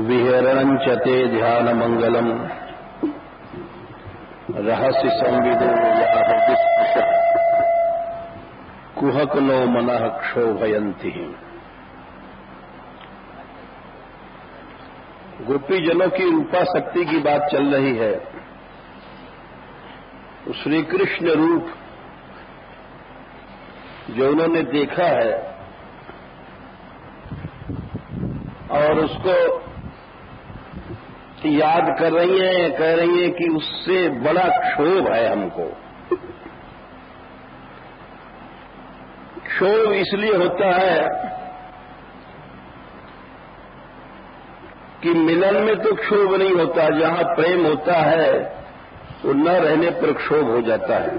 विहरणञ्च ते ध्यानमङ्गलम् रहस्य संविदो याः विस्पृशः कुहकनो मनः क्षोभयन्ति। गोपीजनों की रूपा शक्ति की बात चल रही है। श्री कृष्ण रूप जो उन्होंने देखा है और उसको याद कर रही हैं, कह रही हैं कि उससे बड़ा क्षोभ है हमको। क्षोभ इसलिए होता है कि मिलन में तो क्षोभ नहीं होता, जहां प्रेम होता है वो न रहने पर क्षोभ हो जाता है।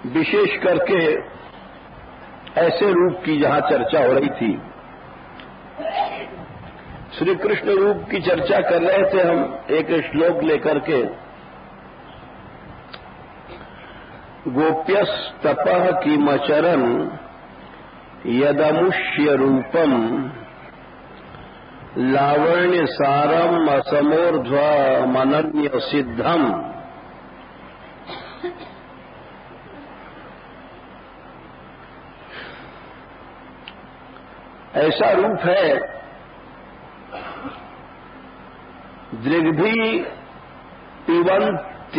विशेष करके ऐसे रूप की जहां चर्चा हो रही थी, श्री कृष्ण रूप की चर्चा कर रहे थे हम एक श्लोक लेकर के। गोप्यस्तपः किमचरन् यदमुष्य रूपम लावण्य सारम असमोर्ध्वमनन्य सिद्धम। ऐसा रूप है दृग्भि पिबन्त्यनुसवाभिनवम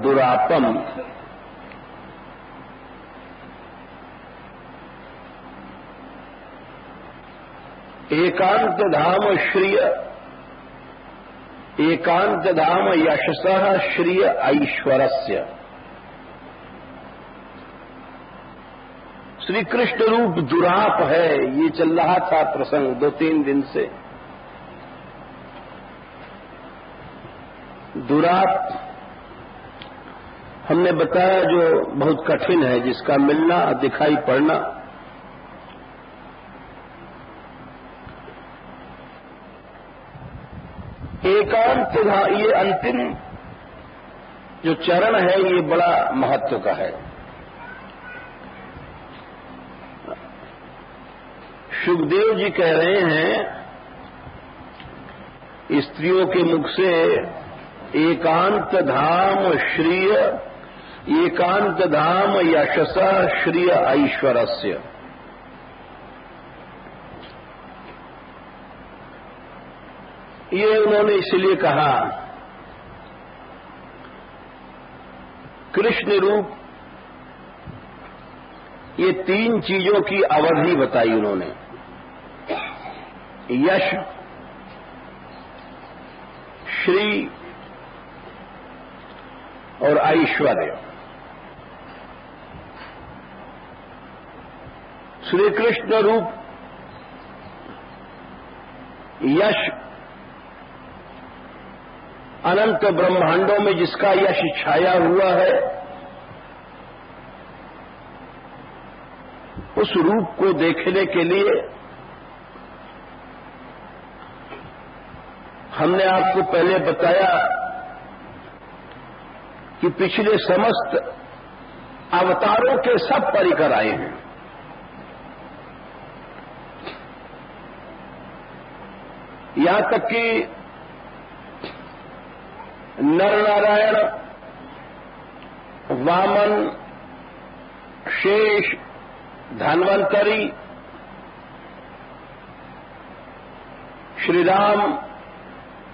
दुरापम। एकांत धाम श्रिय एकांत धाम यशसः श्रिय ऐश्वरस्य। श्री कृष्ण रूप दुराप है, ये चल रहा था प्रसंग 2-3 दिन से। दुराप हमने बताया जो बहुत कठिन है, जिसका मिलना दिखाई पड़ना। एकांत ये अंतिम जो चरण है ये बड़ा महत्व का है। सुखदेव जी कह रहे हैं स्त्रियों के मुख से एकांत धाम श्रिय एकांत धाम यशसा श्रिय ऐश्वरस्य। ये उन्होंने इसलिए कहा कृष्ण रूप, ये 3 चीजों की अवधि बताई उन्होंने। यश, श्री और ऐश्वर्य। श्री कृष्ण रूप यश, अनंत ब्रह्मांडों में जिसका यश छाया हुआ है, उस रूप को देखने के लिए हमने आपको पहले बताया कि पिछले समस्त अवतारों के सब परिकर आए हैं। यहां तक कि नर नारायण, वामन, शेष, धन्वंतरी, श्री राम,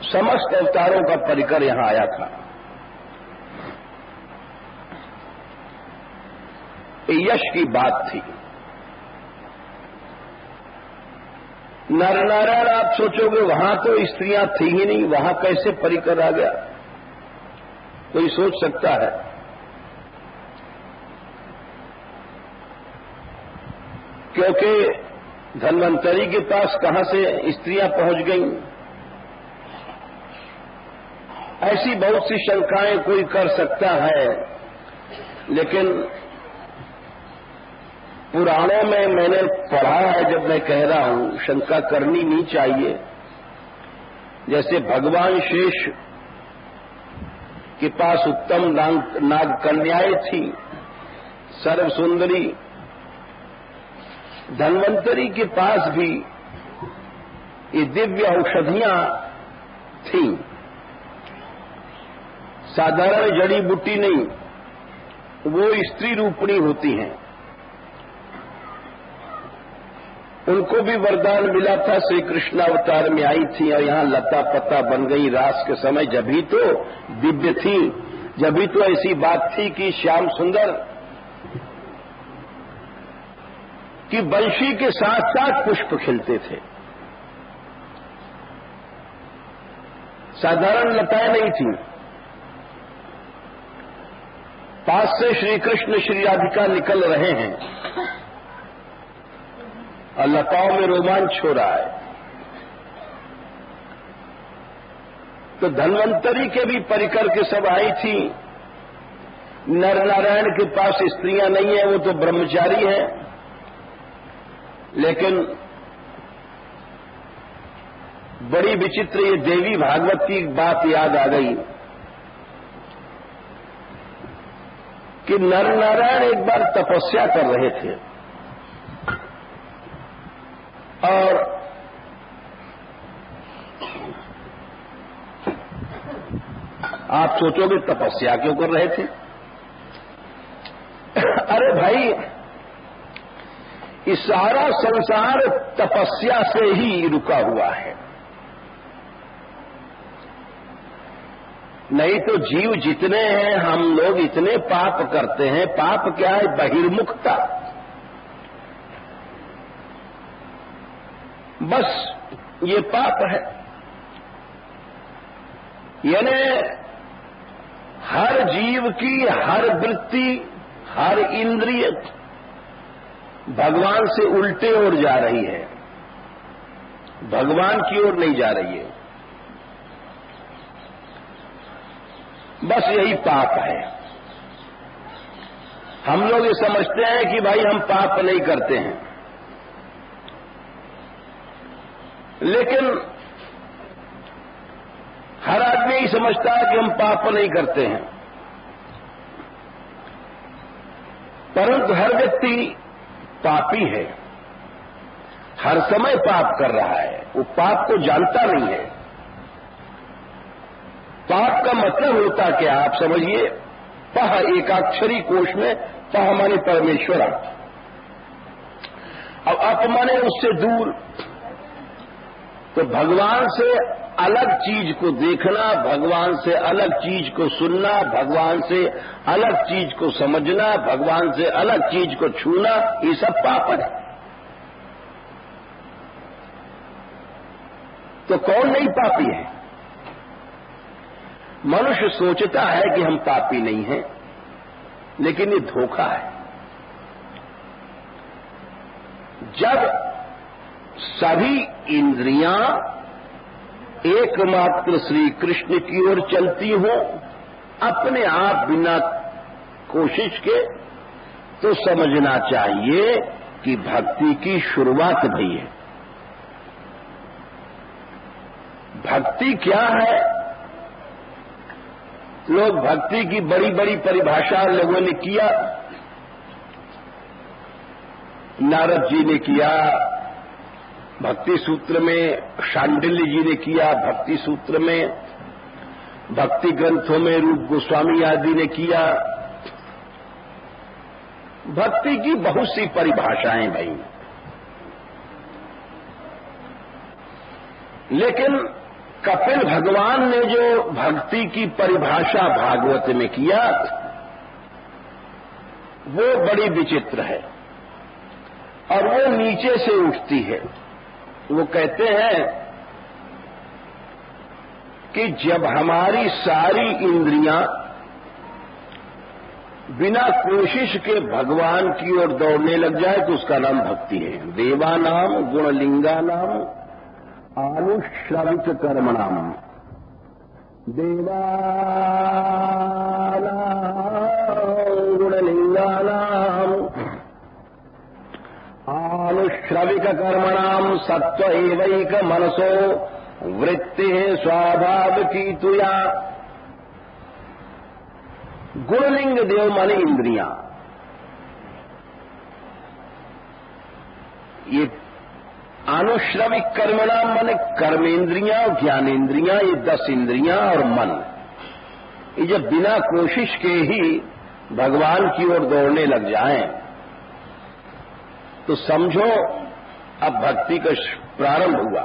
समस्त अवतारों का परिकर यहां आया था। यश की बात थी। नर नारायण आप सोचोगे वहां तो स्त्रियां थी ही नहीं, वहां कैसे परिकर आ गया? कोई सोच सकता है? क्योंकि धन्वंतरी के पास कहां से स्त्रियां पहुंच गईं? ऐसी बहुत सी शंकाएं कोई कर सकता है, लेकिन पुराणों में मैंने पढ़ा है, जब मैं कह रहा हूं शंका करनी नहीं चाहिए। जैसे भगवान शेष के पास उत्तम नाग कन्याएं थी, सर्व सुंदरी। धन्वंतरी के पास भी ये दिव्य औषधियां थीं, साधारण जड़ी बूटी नहीं, वो स्त्री रूपणी होती हैं। उनको भी वरदान मिला था, श्री कृष्ण अवतार में आई थी और यहां लता पत्ता बन गई रास के समय, जभी तो दिव्य थी, जभी तो ऐसी बात थी कि श्याम सुंदर कि बंशी के साथ साथ पुष्प खिलते थे, साधारण लताएं नहीं थी। पास से श्री कृष्ण श्री राधिका निकल रहे हैं और लताओं में रोमांच हो रहा है। तो धन्वंतरी के भी परिकर के सब आई थी। नर नारायण के पास स्त्रियां नहीं है, वो तो ब्रह्मचारी है। लेकिन बड़ी विचित्र ये देवी भागवत की बात याद आ गई कि नर नारायण एक बार तपस्या कर रहे थे और आप सोचोगे तपस्या क्यों कर रहे थे? अरे भाई, इस सारा संसार तपस्या से ही रुका हुआ है, नहीं तो जीव जितने हैं, हम लोग इतने पाप करते हैं। पाप क्या है? बहिर्मुखता। बस ये पाप है। यानी हर जीव की हर वृत्ति, हर इंद्रिय भगवान से उल्टे ओर जा रही है, भगवान की ओर नहीं जा रही है। बस यही पाप है। हम लोग ये समझते हैं कि भाई हम पाप नहीं करते हैं, लेकिन हर आदमी ही समझता है कि हम पाप नहीं करते हैं, परंतु हर व्यक्ति पापी है, हर समय पाप कर रहा है। वो पाप को जानता नहीं है। पाप का मतलब होता क्या, आप समझिए। पह एकाक्षरी कोश में पह माने परमेश्वर, अब अप माने उससे दूर। तो भगवान से अलग चीज को देखना, भगवान से अलग चीज को सुनना, भगवान से अलग चीज को समझना, भगवान से अलग चीज को छूना, ये सब पाप है। तो कौन नहीं पापी है? मनुष्य सोचता है कि हम पापी नहीं हैं, लेकिन ये धोखा है। जब सभी इंद्रियां एकमात्र श्री कृष्ण की ओर चलती हो अपने आप बिना कोशिश के, तो समझना चाहिए कि भक्ति की शुरुआत भई है। भक्ति क्या है? लोग भक्ति की बड़ी बड़ी परिभाषा लोगों ने किया। नारद जी ने किया भक्ति सूत्र में, शांडिल्य जी ने किया भक्ति सूत्र में, भक्ति ग्रंथों में रूप गोस्वामी आदि ने किया। भक्ति की बहुत सी परिभाषाएं भाई, लेकिन कपिल भगवान ने जो भक्ति की परिभाषा भागवत में किया वो बड़ी विचित्र है और वो नीचे से उठती है। वो कहते हैं कि जब हमारी सारी इंद्रियां बिना कोशिश के भगवान की ओर दौड़ने लग जाए तो उसका नाम भक्ति है। देवा नाम गुणलिंगा नाम आनुश्रवित कर्मणाम, देवा गुणलिंगा नाम आनुश्रविक कर्मणाम सत्व एवैक मनसो वृत्ति स्वाभाविकी तुया। गुणलिंग देव माने इंद्रियां। ये आनुश्रविक कर्मणाम माने कर्मेंद्रियां, ज्ञानेन्द्रियां, ये 10 इंद्रियां और मन, ये जब बिना कोशिश के ही भगवान की ओर दौड़ने लग जाएं तो समझो अब भक्ति का प्रारंभ हुआ।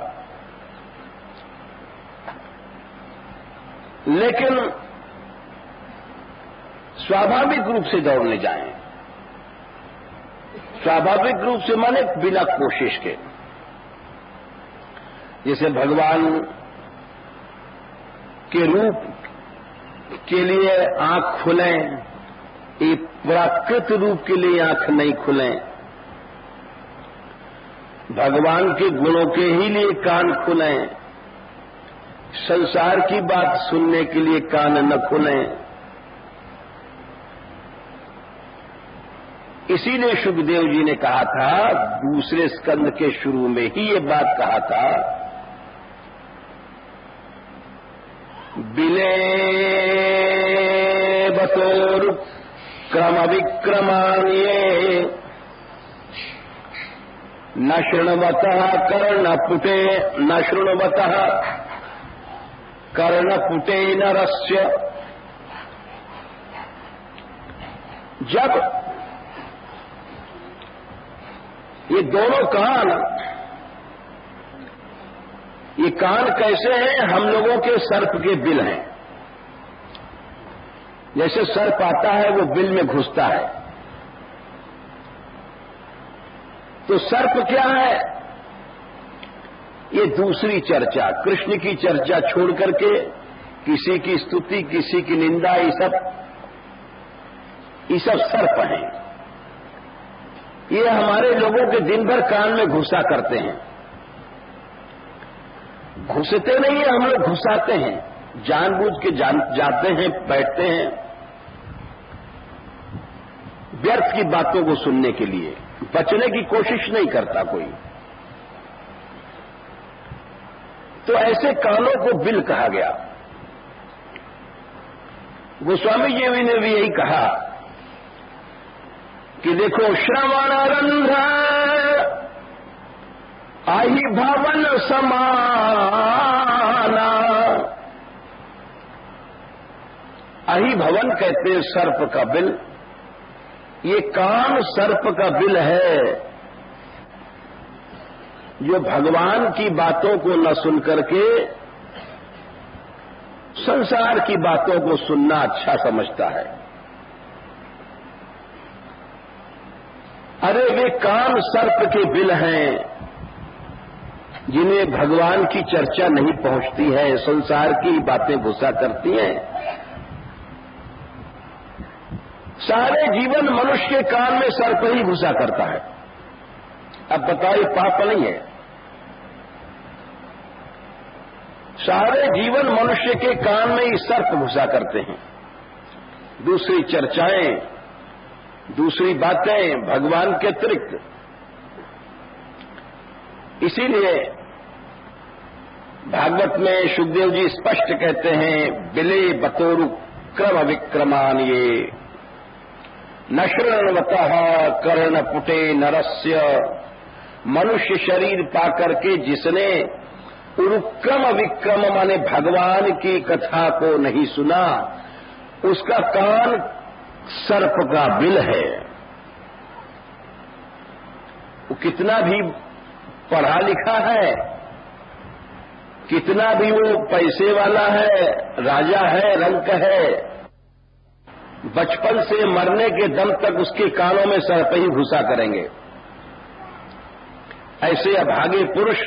लेकिन स्वाभाविक रूप से दौड़ने जाएं, स्वाभाविक रूप से माने बिना कोशिश के। जैसे भगवान के रूप के लिए आंख खुलें, एक प्राकृत रूप के लिए आंख नहीं खुलें, भगवान के गुणों के ही लिए कान खुलें, संसार की बात सुनने के लिए कान न खुलें। इसीलिए सुखदेव जी ने कहा था, दूसरे स्कंद के शुरू में ही ये बात कहा था, बिले बतोर क्रम विक्रमान्ये न शृण्वतः कर्णपुटे, न शृण्वतः कर्णपुटे नरस्य। जब ये दोनों कान, ये कान कैसे हैं? हम लोगों के सर्प के बिल हैं। जैसे सर्प आता है वो बिल में घुसता है, तो सर्प क्या है? ये दूसरी चर्चा, कृष्ण की चर्चा छोड़ करके किसी की स्तुति, किसी की निंदा, ये सब सर्प हैं। ये हमारे लोगों के दिन भर कान में घुसा करते हैं। घुसते नहीं है, हम लोग घुसाते हैं, जानबूझ के जाते हैं, बैठते हैं व्यर्थ की बातों को सुनने के लिए, बचने की कोशिश नहीं करता कोई। तो ऐसे कानों को बिल कहा गया। गोस्वामी जी ने भी यही कहा कि देखो, श्रवण रंध्र आही भवन समाना। आही भवन कहते हैं सर्प का बिल। ये कान सर्प का बिल है, जो भगवान की बातों को न सुन करके संसार की बातों को सुनना अच्छा समझता है। अरे वे कान सर्प के बिल हैं, जिन्हें भगवान की चर्चा नहीं पहुंचती है, संसार की बातें घुसा करती हैं। सारे जीवन मनुष्य के कान में सर्प ही घुसा करता है। अब बताइए, पाप नहीं है? सारे जीवन मनुष्य के कान में ही सर्प घुसा करते हैं। दूसरी चर्चाएं, दूसरी बातें भगवान के अतिरिक्त। इसीलिए भागवत में सुखदेव जी स्पष्ट कहते हैं, बिले बतोरु क्रम विक्रमान ये न शृण्वतः कर्णपुटे नरस्य। मनुष्य शरीर पाकर के जिसने उरुक्रम विक्रम माने भगवान की कथा को नहीं सुना, उसका कान सर्प का बिल है। वो कितना भी पढ़ा लिखा है, कितना भी वो पैसे वाला है, राजा है, रंक है, बचपन से मरने के दम तक उसके कानों में सर्प ही घुसा करेंगे। ऐसे अभागे पुरुष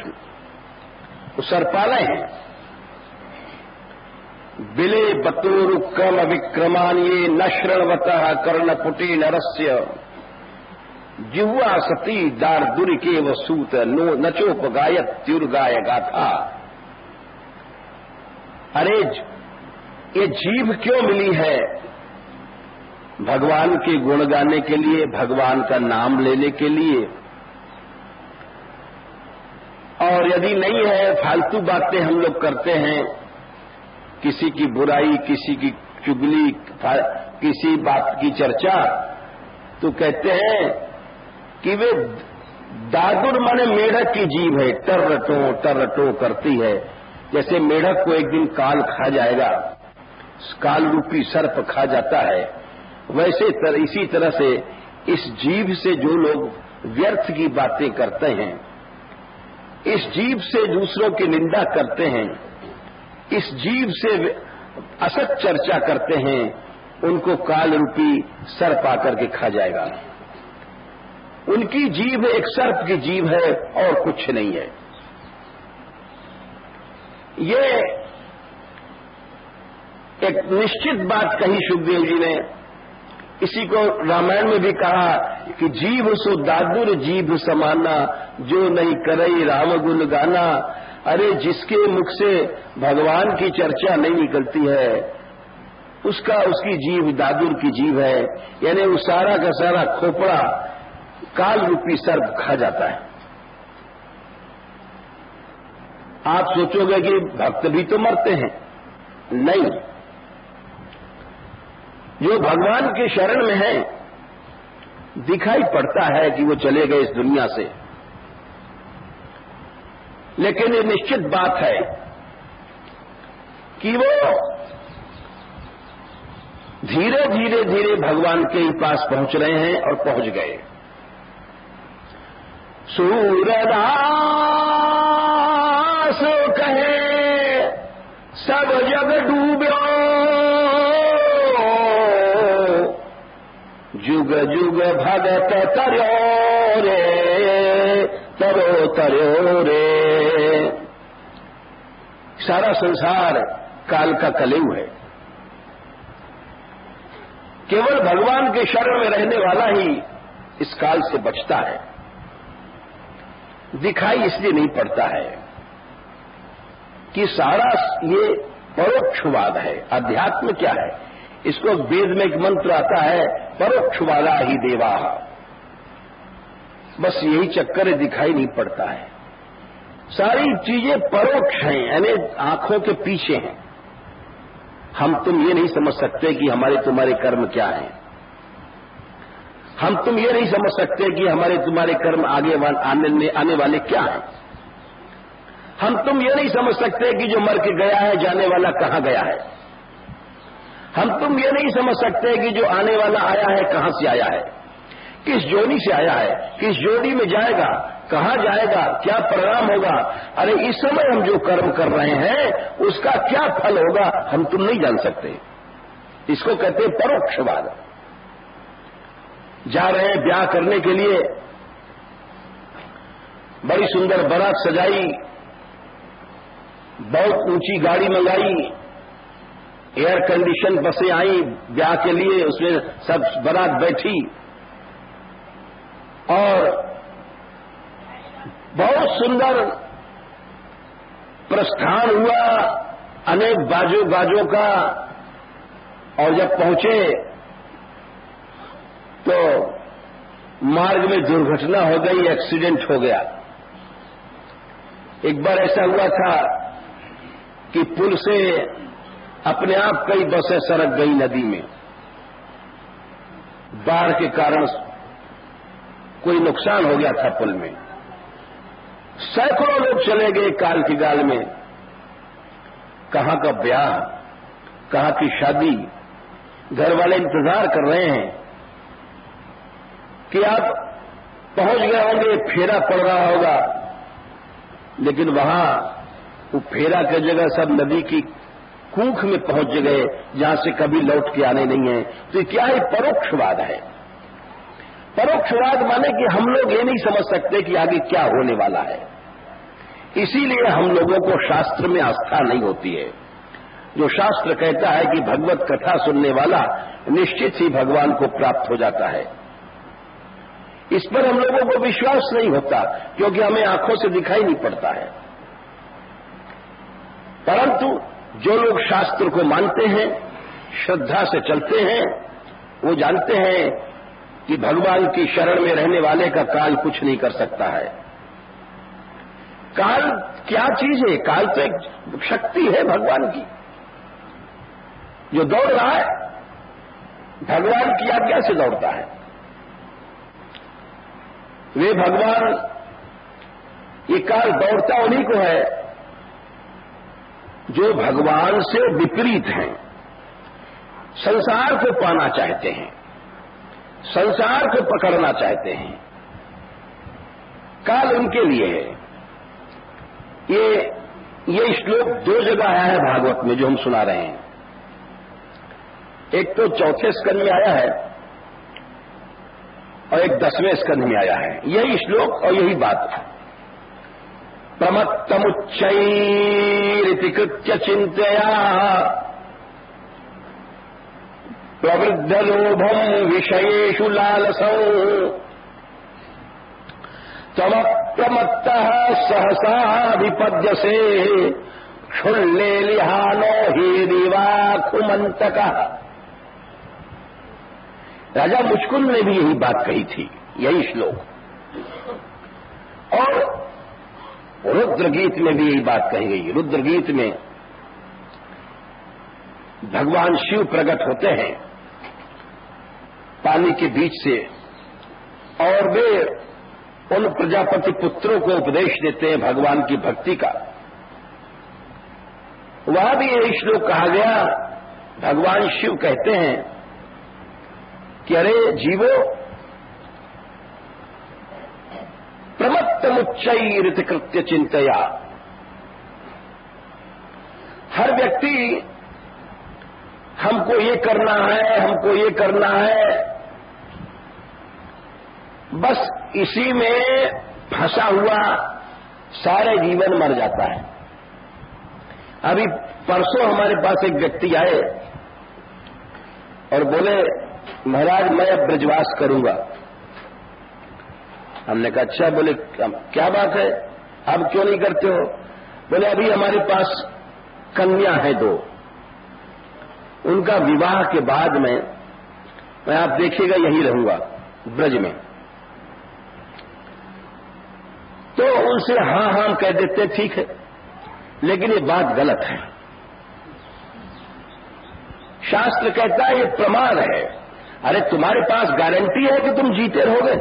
सर्पालय हैं। बिले बतोरु क्रम विक्रमान ये न शृण्वतः कर्णपुटे नरस्य। जिह्वा सती दारदुरि के वसूत नचोपगायत त्युर्गाय गाथा। अरे ये जीभ क्यों मिली है? भगवान के गुण गाने के लिए, भगवान का नाम लेने के लिए। और यदि नहीं है, फालतू बातें हम लोग करते हैं, किसी की बुराई, किसी की चुगली, किसी बात की चर्चा, तो कहते हैं कि वे दादुर माने मेढक की जीभ है, टर्रटो करती है। जैसे मेढक को एक दिन काल खा जाएगा, काल रूपी सर्प खा जाता है, वैसे इसी तरह से इस जीभ से जो लोग व्यर्थ की बातें करते हैं, इस जीभ से दूसरों की निंदा करते हैं, इस जीभ से असत चर्चा करते हैं, उनको काल रूपी सर्प आकर के खा जाएगा। उनकी जीभ एक सर्प की जीभ है और कुछ नहीं है। ये एक निश्चित बात कही सुखदेव जी ने। इसी को रामायण में भी कहा कि जीभ सो दादुर जीभ समाना, जो नहीं करई राम गुण गाना। अरे जिसके मुख से भगवान की चर्चा नहीं निकलती है, उसकी जीभ दादुर की जीभ है, यानी वो सारा का सारा खोपड़ा काल रूपी सर्प खा जाता है। आप सोचोगे कि भक्त भी तो मरते हैं, नहीं। जो भगवान के शरण में है, दिखाई पड़ता है कि वो चले गए इस दुनिया से, लेकिन ये निश्चित बात है कि वो धीरे धीरे धीरे भगवान के ही पास पहुंच रहे हैं और पहुंच गए। सूरदास कहे सब जग डूब्यो, जुग जुग भगत तर्यो रे, तर्यो रे। सारा संसार काल का कलेऊ है, केवल भगवान के शरण में रहने वाला ही इस काल से बचता है। दिखाई इसलिए नहीं पड़ता है कि सारा ये परोक्षवाद है। अध्यात्म क्या है? इसको वेद में एक मंत्र आता है, परोक्षवादा ही देवा। बस यही चक्कर है, दिखाई नहीं पड़ता है। सारी चीजें परोक्ष हैं, यानी आंखों के पीछे हैं। हम तुम ये नहीं समझ सकते कि हमारे तुम्हारे कर्म क्या हैं। हम तुम ये नहीं समझ सकते कि हमारे तुम्हारे कर्म आने वाले क्या हैं। हम तुम ये नहीं समझ सकते कि जो मर के गया है जाने वाला कहां गया है। हम तुम ये नहीं समझ सकते कि जो आने वाला आया है कहां से आया है, किस जोड़ी से आया है, किस जोड़ी में जाएगा, कहां जाएगा, क्या परिणाम होगा। अरे इस समय हम जो कर्म कर रहे हैं उसका क्या फल होगा, हम तुम नहीं जान सकते। इसको कहते हैं परोक्षवाद। जा रहे हैं ब्याह करने के लिए, बड़ी सुंदर बारात सजाई, बहुत ऊंची गाड़ी मंगाई, एयर कंडीशन बसें आई ब्याह के लिए, उसमें सब बारात बैठी और बहुत सुंदर प्रस्थान हुआ अनेक बाजों का। और जब पहुंचे तो मार्ग में दुर्घटना हो गई, एक्सीडेंट हो गया। एक बार ऐसा हुआ था कि पुल से अपने आप कई बसें सरक गई नदी में। बाढ़ के कारण कोई नुकसान हो गया था पुल में, सैकड़ों लोग चले गए काल की गाल में। कहां का ब्याह, कहां की शादी। घर वाले इंतजार कर रहे हैं कि आप पहुंच गए होंगे, फेरा पड़ रहा होगा, लेकिन वहां वो फेरा की जगह सब नदी की कूख में पहुंच गए जहां से कभी लौट के आने नहीं है। तो क्या है? परोक्षवाद है। परोक्षवाद माने कि हम लोग ये नहीं समझ सकते कि आगे क्या होने वाला है। इसीलिए हम लोगों को शास्त्र में आस्था नहीं होती है। जो शास्त्र कहता है कि भगवत कथा सुनने वाला निश्चित ही भगवान को प्राप्त हो जाता है, इस पर हम लोगों को विश्वास नहीं होता, क्योंकि हमें आंखों से दिखाई नहीं पड़ता है। परंतु जो लोग शास्त्र को मानते हैं, श्रद्धा से चलते हैं, वो जानते हैं कि भगवान की शरण में रहने वाले का काल कुछ नहीं कर सकता है। काल क्या चीज है? काल तो एक शक्ति है भगवान की। जो दौड़ रहा है भगवान की आज्ञा से दौड़ता है। वे भगवान, ये काल दौड़ता उन्हीं को है जो भगवान से विपरीत हैं, संसार को पाना चाहते हैं, संसार को पकड़ना चाहते हैं। काल उनके लिए है। ये श्लोक 2 जगह आया है भागवत में जो हम सुना रहे हैं। एक तो 4थे स्कंद में आया है और एक 10वें स्कंद में आया है। यही श्लोक और यही बात। प्रमत्तमुच्चैरिति कृत्य चिंतया प्रवृद्धलोभं विषयेषु लालसौ तमप्रमत्तः सहसा विपद्यसे क्षुल्लेलिहानो हि दिवाकुमंतकः। राजा मुचकुंद ने भी यही बात कही थी, यही श्लोक। और रुद्रगीत में भी यही बात कही गई। रुद्रगीत में भगवान शिव प्रकट होते हैं पानी के बीच से और वे उन प्रजापति पुत्रों को उपदेश देते हैं भगवान की भक्ति का। वहां भी यही श्लोक कहा गया। भगवान शिव कहते हैं कि अरे जीवो, प्रमत्तमुच्चैरित कृत्य चिंतया। हर व्यक्ति हमको ये करना है, हमको ये करना है, बस इसी में फंसा हुआ सारे जीवन मर जाता है। अभी परसों हमारे पास एक व्यक्ति आए और बोले महाराज मैं अब ब्रजवास करूंगा। हमने कहा अच्छा। बोले क्या बात है, अब क्यों नहीं करते हो? बोले अभी हमारे पास कन्या है 2, उनका विवाह के बाद में मैं आप देखिएगा यहीं रहूंगा ब्रज में। तो उनसे हां हां कह देते ठीक है, लेकिन ये बात गलत है। शास्त्र कहता है ये प्रमाद है। अरे तुम्हारे पास गारंटी है कि तुम जीते रहोगे?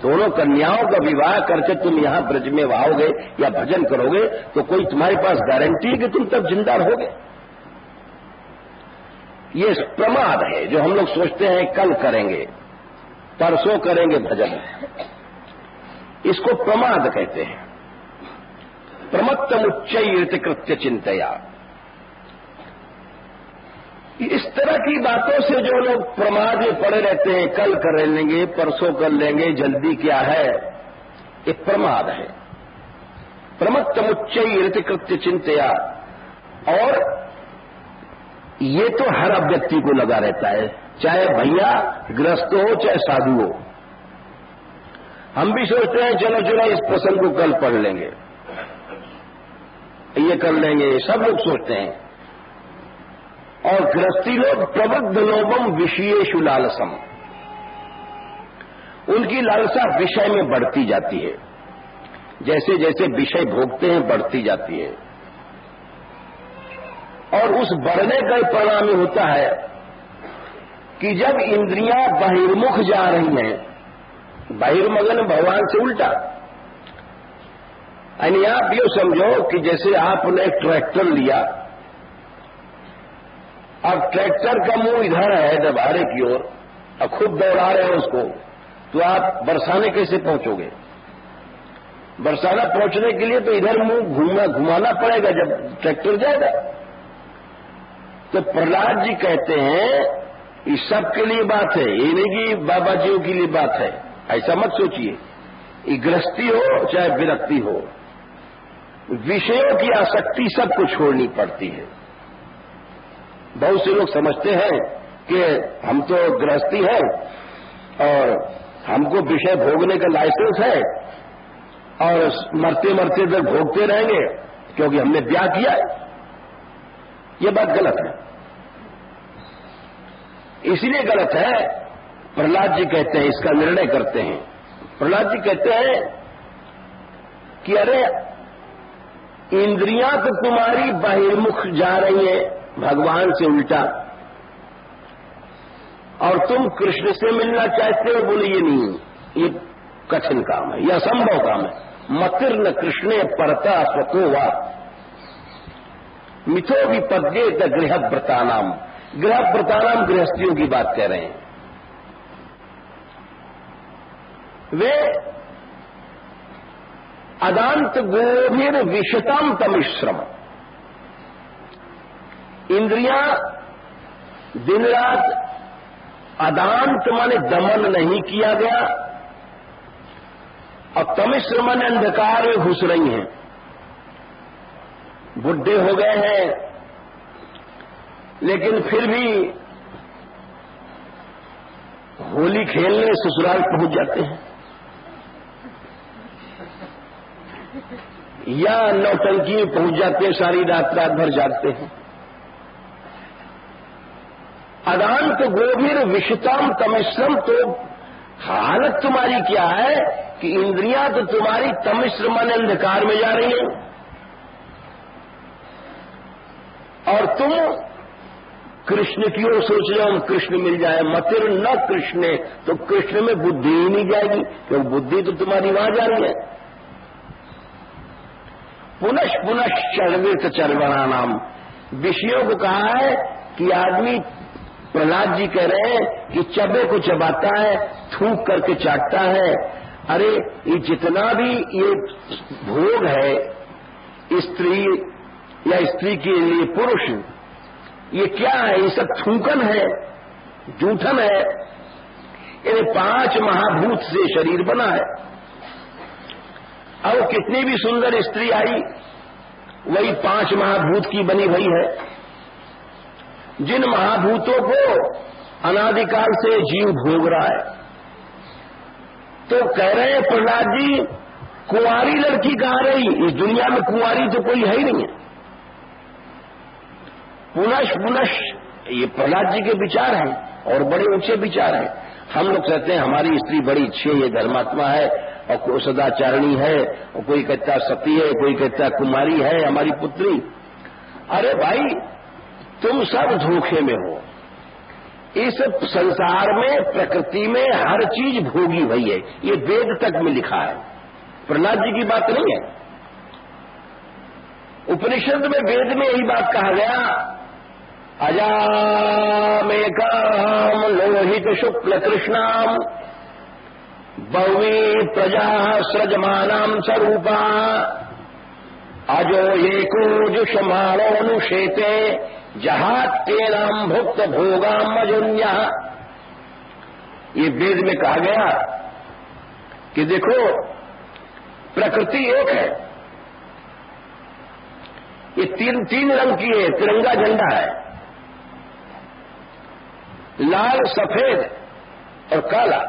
दोनों कन्याओं का विवाह करके तुम यहां ब्रज में आओगे या भजन करोगे तो कोई तुम्हारे पास गारंटी है कि तुम तब जिंदा रहोगे? ये प्रमाद है जो हम लोग सोचते हैं कल करेंगे, परसों करेंगे भजन, इसको प्रमाद कहते हैं। प्रमत्तमुच्चैरित कृत्य चिंतया। इस तरह की बातों से जो लोग प्रमाद में पड़े रहते हैं, कल कर लेंगे, परसों कर लेंगे, जल्दी क्या है, ये प्रमाद है। प्रमत्तमुच्चैरित कृत्य चिंतया। और ये तो हर व्यक्ति को लगा रहता है, चाहे भैया गृहस्थ हो चाहे साधु हो। हम भी सोचते हैं चलो चलो इस प्रसंग को कल पढ़ लेंगे, ये कर लेंगे, सब लोग सोचते हैं। और गृहस्थी लोग प्रबुद्ध लोभम विषयेषु लालसम, उनकी लालसा विषय में बढ़ती जाती है। जैसे जैसे विषय भोगते हैं बढ़ती जाती है। और उस बढ़ने का परिणाम ये होता है कि जब इंद्रियां बहिर्मुख जा रही हैं, बहिर्मगन भगवान से उल्टा, यानी आप ये समझो कि जैसे आपने एक ट्रैक्टर लिया, अब ट्रैक्टर का मुंह इधर है दबारे की ओर, और खुद दौड़ा रहे हो उसको, तो आप बरसाने कैसे पहुंचोगे? बरसाना पहुंचने के लिए तो इधर मुंह घुमाना पड़ेगा जब ट्रैक्टर जाएगा। तो प्रहलाद जी कहते हैं इस सब के लिए बात है, ये नहीं कि बाबा जियों के लिए बात है, ऐसा मत सोचिए। ये गृहस्थी हो चाहे विरक्ति हो, विषयों की आसक्ति सबको छोड़नी पड़ती है। बहुत से लोग समझते हैं कि हम तो गृहस्थी है और हमको विषय भोगने का लाइसेंस है और मरते मरते तक भोगते रहेंगे क्योंकि हमने ब्याह किया है। ये बात गलत है, इसलिए गलत है। प्रहलाद जी कहते हैं, इसका निर्णय करते हैं। प्रहलाद जी कहते हैं कि अरे इंद्रियां तो तुम्हारी बहिर्मुख जा रही हैं, भगवान से उल्टा। और तुम कृष्ण से मिलना चाहते हो, बोले ये नहीं, ये कठिन काम है, यह असंभव काम है। मतिर्न कृष्णे परता स्वतो वा मिथो विपद्येत गृहव्रतानाम। गृहव्रतानाम गृहस्थियों की बात कह रहे हैं। वे अदांत गोभीर विषताम तमिश्रम, इंद्रियां दिन रात अदांत माने दमन नहीं किया गया, और तमिश्र माने अंधकार में घुस रही हैं। बुढ़े हो गए हैं, लेकिन फिर भी होली खेलने ससुराल पहुंच जाते हैं, या नौटंकी में पहुंच जाते हैं, सारी रात भर जागते हैं। अदांत गोभीर विषताम तमिश्रम, तो हालत तुम्हारी क्या है कि इंद्रियां तो तुम्हारी तमिश्र मन अंधकार में जा रही हैं, और तुम कृष्ण की ओर सोच रहे हो कृष्ण मिल जाए। मतिर न कृष्ण, तो कृष्ण में बुद्धि ही नहीं जाएगी, क्योंकि बुद्धि तो तुम्हारी वहां जा रही है। पुनः पुनः चरवित चरवणा नाम, विषयों को कहा है कि आदमी, प्रहलाद जी कह रहे हैं कि चबे को चबाता है, थूक करके चाटता है। अरे ये जितना भी ये भोग है स्त्री या स्त्री के लिए पुरुष, ये क्या है? ये सब थूकन है, जूठन है। ये 5 महाभूत से शरीर बना है। अब कितनी भी सुंदर स्त्री आई, वही 5 महाभूत की बनी हुई है, जिन महाभूतों को अनादिकाल से जीव भोग रहा है। तो कह रहे हैं प्रहलाद जी, कुंवारी लड़की कहां रही? इस दुनिया में कुंवारी तो कोई है ही नहीं है। पुनः पुनः, ये प्रहलाद जी के विचार हैं, और बड़े ऊंचे विचार हैं। हम लोग कहते हैं हमारी स्त्री बड़ी अच्छी है, ये धर्मात्मा है और सदाचारणी है, और कोई कहता सती है, कोई कहता कुमारी है हमारी पुत्री। अरे भाई, तुम सब धोखे में हो। इस संसार में, प्रकृति में हर चीज भोगी हुई है, ये वेद तक में लिखा है, प्रहलाद जी की बात नहीं है। उपनिषद में, वेद में यही बात कहा गया, अजामेकाम लोहित शुक्ल कृष्णाम बहुवी प्रजा सृजमानाम स्वरूपा अजो एको जुषमाणोनुषेते जहात्येनाम भुक्त भोगाम अजुन्या। ये वेद में कहा गया कि देखो, प्रकृति एक है, ये तीन रंग की है, तिरंगा झंडा है, लाल, सफेद और काला,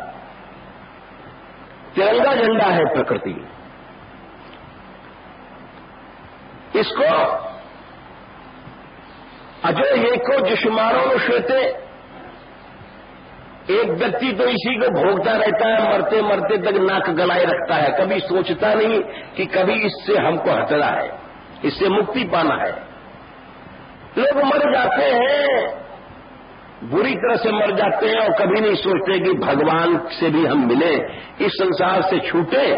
तिरंगा झंडा है प्रकृति। इसको अजो एको जुष्माणों श्वेते, एक व्यक्ति तो इसी को भोगता रहता है, मरते मरते तक नाक गलाए रखता है, कभी सोचता नहीं कि कभी इससे हमको हटना है, इससे मुक्ति पाना है। लोग मर जाते हैं, बुरी तरह से मर जाते हैं, और कभी नहीं सोचते कि भगवान से भी हम मिले, इस संसार से छूटे,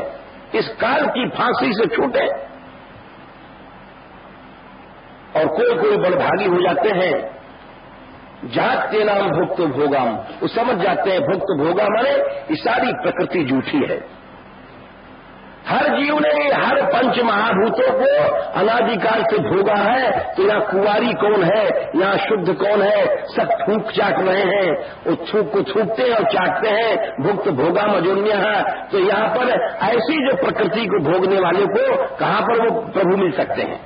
इस काल की फांसी से छूटे। और कोई कोई बड़भागी हो जाते हैं, जाते नाम भुक्त भोगाम, वो समझ जाते हैं भुक्त भोगा माने ये सारी प्रकृति झूठी है। हर जीव ने हर 5 महाभूतों को अनादिकाल से भोगा है, तो यहाँ कुंवारी कौन है, यहाँ शुद्ध कौन है? सब थूक चाट रहे हैं, वो थूक को थूकते हैं और चाटते हैं, भुक्त भोगा मजोन्य है। तो यहाँ पर ऐसी जो प्रकृति को भोगने वाले को कहां पर वो प्रभु मिल सकते हैं?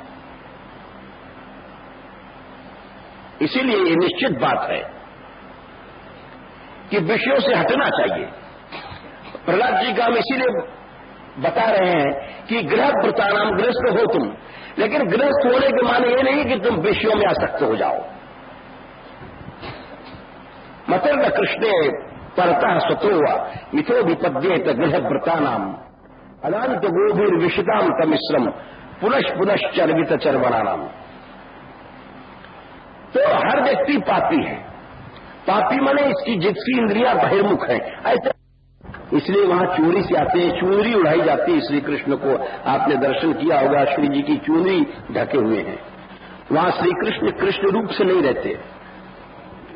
इसीलिए ये निश्चित बात है कि विषयों से हटना चाहिए। प्रहलाद जी का हम इसीलिए बता रहे हैं कि गृह प्रतानाम, गृहस्थ हो तुम, लेकिन गृहस्थ होने के माने ये नहीं कि तुम विषयों में आसक्त हो जाओ। मतलब कृष्णे परतः स्वतो मिथो विपद्येत गृह व्रतानाम अनंत गोभीर विषिताम तमिश्रम पुनः पुनः चर्वित चर्वणानाम। तो हर व्यक्ति पापी है। पापी माने जिसकी इंद्रियां बहिर्मुख है, ऐसे इसलिए वहां चूड़ी से आते हैं, चुनरी उड़ाई जाती है। श्री कृष्ण को आपने दर्शन किया होगा, श्री जी की चुनरी ढके हुए हैं। वहां श्री कृष्ण कृष्ण रूप से नहीं रहते,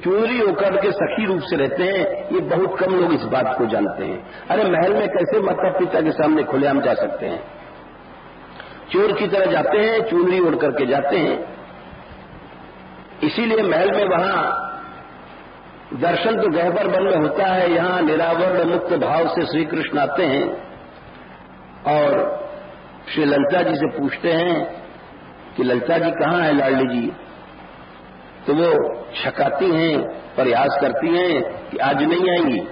चुनरी होकर के सखी रूप से रहते हैं। ये बहुत कम लोग इस बात को जानते हैं। अरे महल में कैसे माता पिता के सामने खुलेआम जा सकते हैं? चोर की तरह जाते हैं, चुनरी ओढ़ करके जाते हैं। इसीलिए महल में वहां दर्शन तो गहबर वन में होता है, यहां निरावरण मुक्त भाव से श्री कृष्ण आते हैं और श्री ललिता जी से पूछते हैं कि ललिता जी कहां है लाडली जी? तो वो छकाती हैं, प्रयास करती हैं कि आज नहीं आएंगी।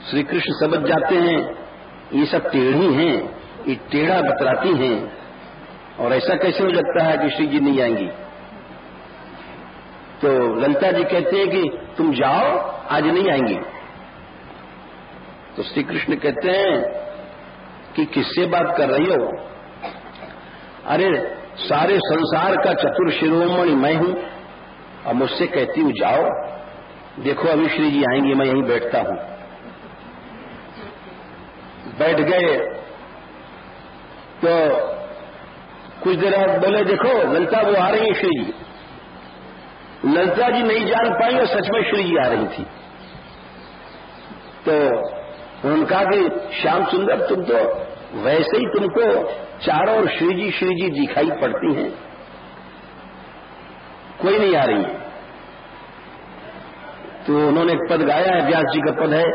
श्री कृष्ण समझ जाते हैं ये सब टेढ़ी हैं, ये टेढ़ा बतराती हैं और ऐसा कैसे हो सकता है कि श्री जी नहीं आएंगी। तो ललिता जी कहते हैं कि तुम जाओ, आज नहीं आएंगी। तो श्री कृष्ण कहते हैं कि किससे बात कर रही हो? अरे सारे संसार का चतुर शिरोमणि मैं हूं और मुझसे कहती हूं जाओ। देखो अभी श्री जी आएंगे, मैं यहीं बैठता हूं। बैठ गए तो कुछ देर बाद बोले देखो ललिता वो आ रही है श्री जी। ललिता जी नहीं जान पाई और सच में श्री जी आ रही थी। तो उन्होंने कहा कि श्याम सुंदर तुम तो वैसे ही तुमको चारों ओर श्री जी दिखाई पड़ती हैं, कोई नहीं आ रही है। तो उन्होंने एक पद गाया है, व्यास जी का पद है,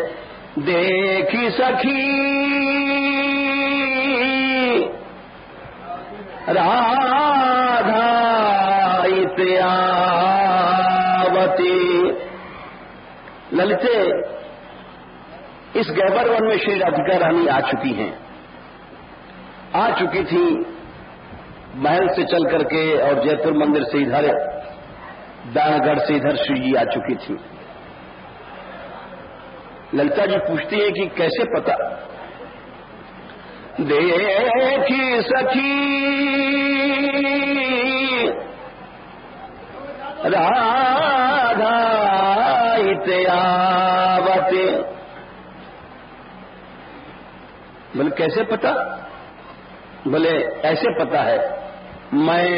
देखी सखी राधा इत्यावती। ललिते इस गहबर वन में श्री राधिका रानी आ चुकी हैं, आ चुकी थी महल से चल करके और जयपुर मंदिर से इधर दानगढ़ से इधर श्री जी आ चुकी थी। ललिता जी पूछती है कि कैसे पता? देखी सखी राधा इत्यावते। बोले कैसे पता? बोले ऐसे पता है, मैं